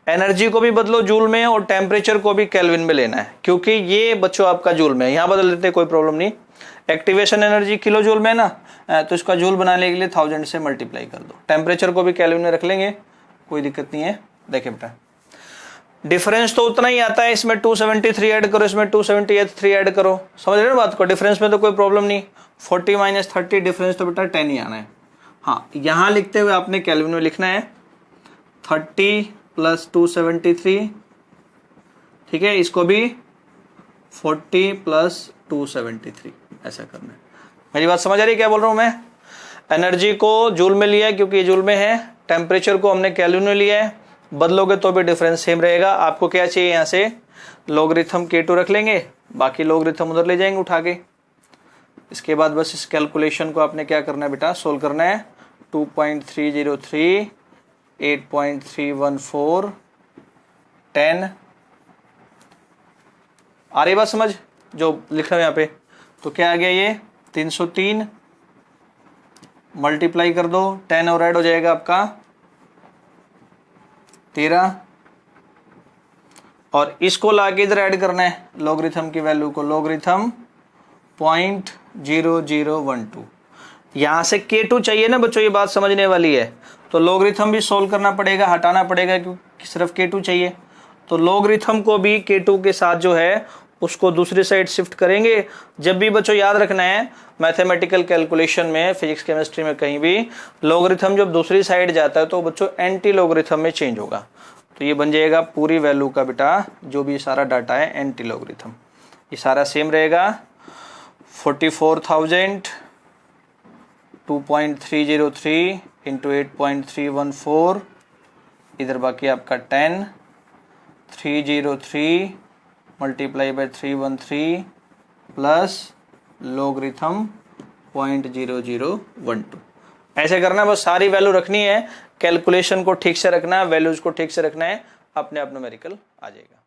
एनर्जी को भी बदलो जूल में और टेम्परेचर को भी केल्विन में लेना है, क्योंकि ये बच्चों आपका जूल में है, यहां बदल देते कोई प्रॉब्लम नहीं। एक्टिवेशन एनर्जी किलो जूल में ना, तो इसका जूल बनाने के लिए 1000 से मल्टीप्लाई कर दो। टेम्परेचर को भी केल्विन में रख लेंगे, कोई दिक्कत नहीं है। देखिए बेटा डिफरेंस तो उतना ही आता है, इसमें 273 ऐड करो, इसमें 273 ऐड करो, समझ रहे हो बात को। डिफरेंस में तो कोई प्रॉब्लम नहीं, 40 माइनस 30 डिफरेंस तो बेटा 10 ही आना है। हाँ यहां लिखते हुए आपने केल्विन में लिखना है 30 प्लस 273, ठीक है। इसको भी 40 प्लस 273 ऐसा करना है। मेरी बात समझ आ रही है क्या बोल रहा हूं मैं। एनर्जी को जूल में लिया है क्योंकि ये जूल में है, टेम्परेचर को हमने केल्विन में लिया है, बदलोगे तो भी डिफरेंस सेम रहेगा। आपको क्या चाहिए, यहाँ से लॉगरिथम K2 रख लेंगे, बाकी लॉगरिथम उधर ले जाएंगे उठा के। इसके बाद बस इस कैलकुलेशन को आपने क्या करना है बेटा, सोल्व करना है। 2.303 8.314 10। आ रही बात समझ जो लिखा है यहाँ पे। तो क्या आ गया ये 303, मल्टीप्लाई कर दो, 10 और ऐड हो जाएगा आपका 13, और इसको लाके इधर ऐड करना है लॉगरिथम की वैल्यू को, लॉगरिथम 0.0012। यहां से K2 चाहिए ना बच्चों, ये बात समझने वाली है। तो लॉगरिथम भी सोल्व करना पड़ेगा, हटाना पड़ेगा क्योंकि सिर्फ K2 चाहिए। तो लॉगरिथम को भी K2 के साथ जो है उसको दूसरी साइड शिफ्ट करेंगे। जब भी बच्चों याद रखना है मैथमेटिकल कैलकुलेशन में, फिजिक्स केमिस्ट्री में कहीं भी लॉगरिथम जब दूसरी साइड जाता है तो बच्चों एंटी लॉगरिथम में चेंज होगा। तो ये बन जाएगा पूरी वैल्यू का बेटा जो भी सारा डाटा है एंटी लॉगरिथम, ये सारा सेम रहेगा। 44,000 2.303 इंटू 8.314, इधर बाकी आपका 10, 303 मल्टीप्लाई बाय 313 प्लस लॉगरिथम 0.0012। ऐसे करना, बस सारी वैल्यू रखनी है, कैलकुलेशन को ठीक से रखना है, वैल्यूज को ठीक से रखना है, अपने आप न्यूमेरिकल आ जाएगा।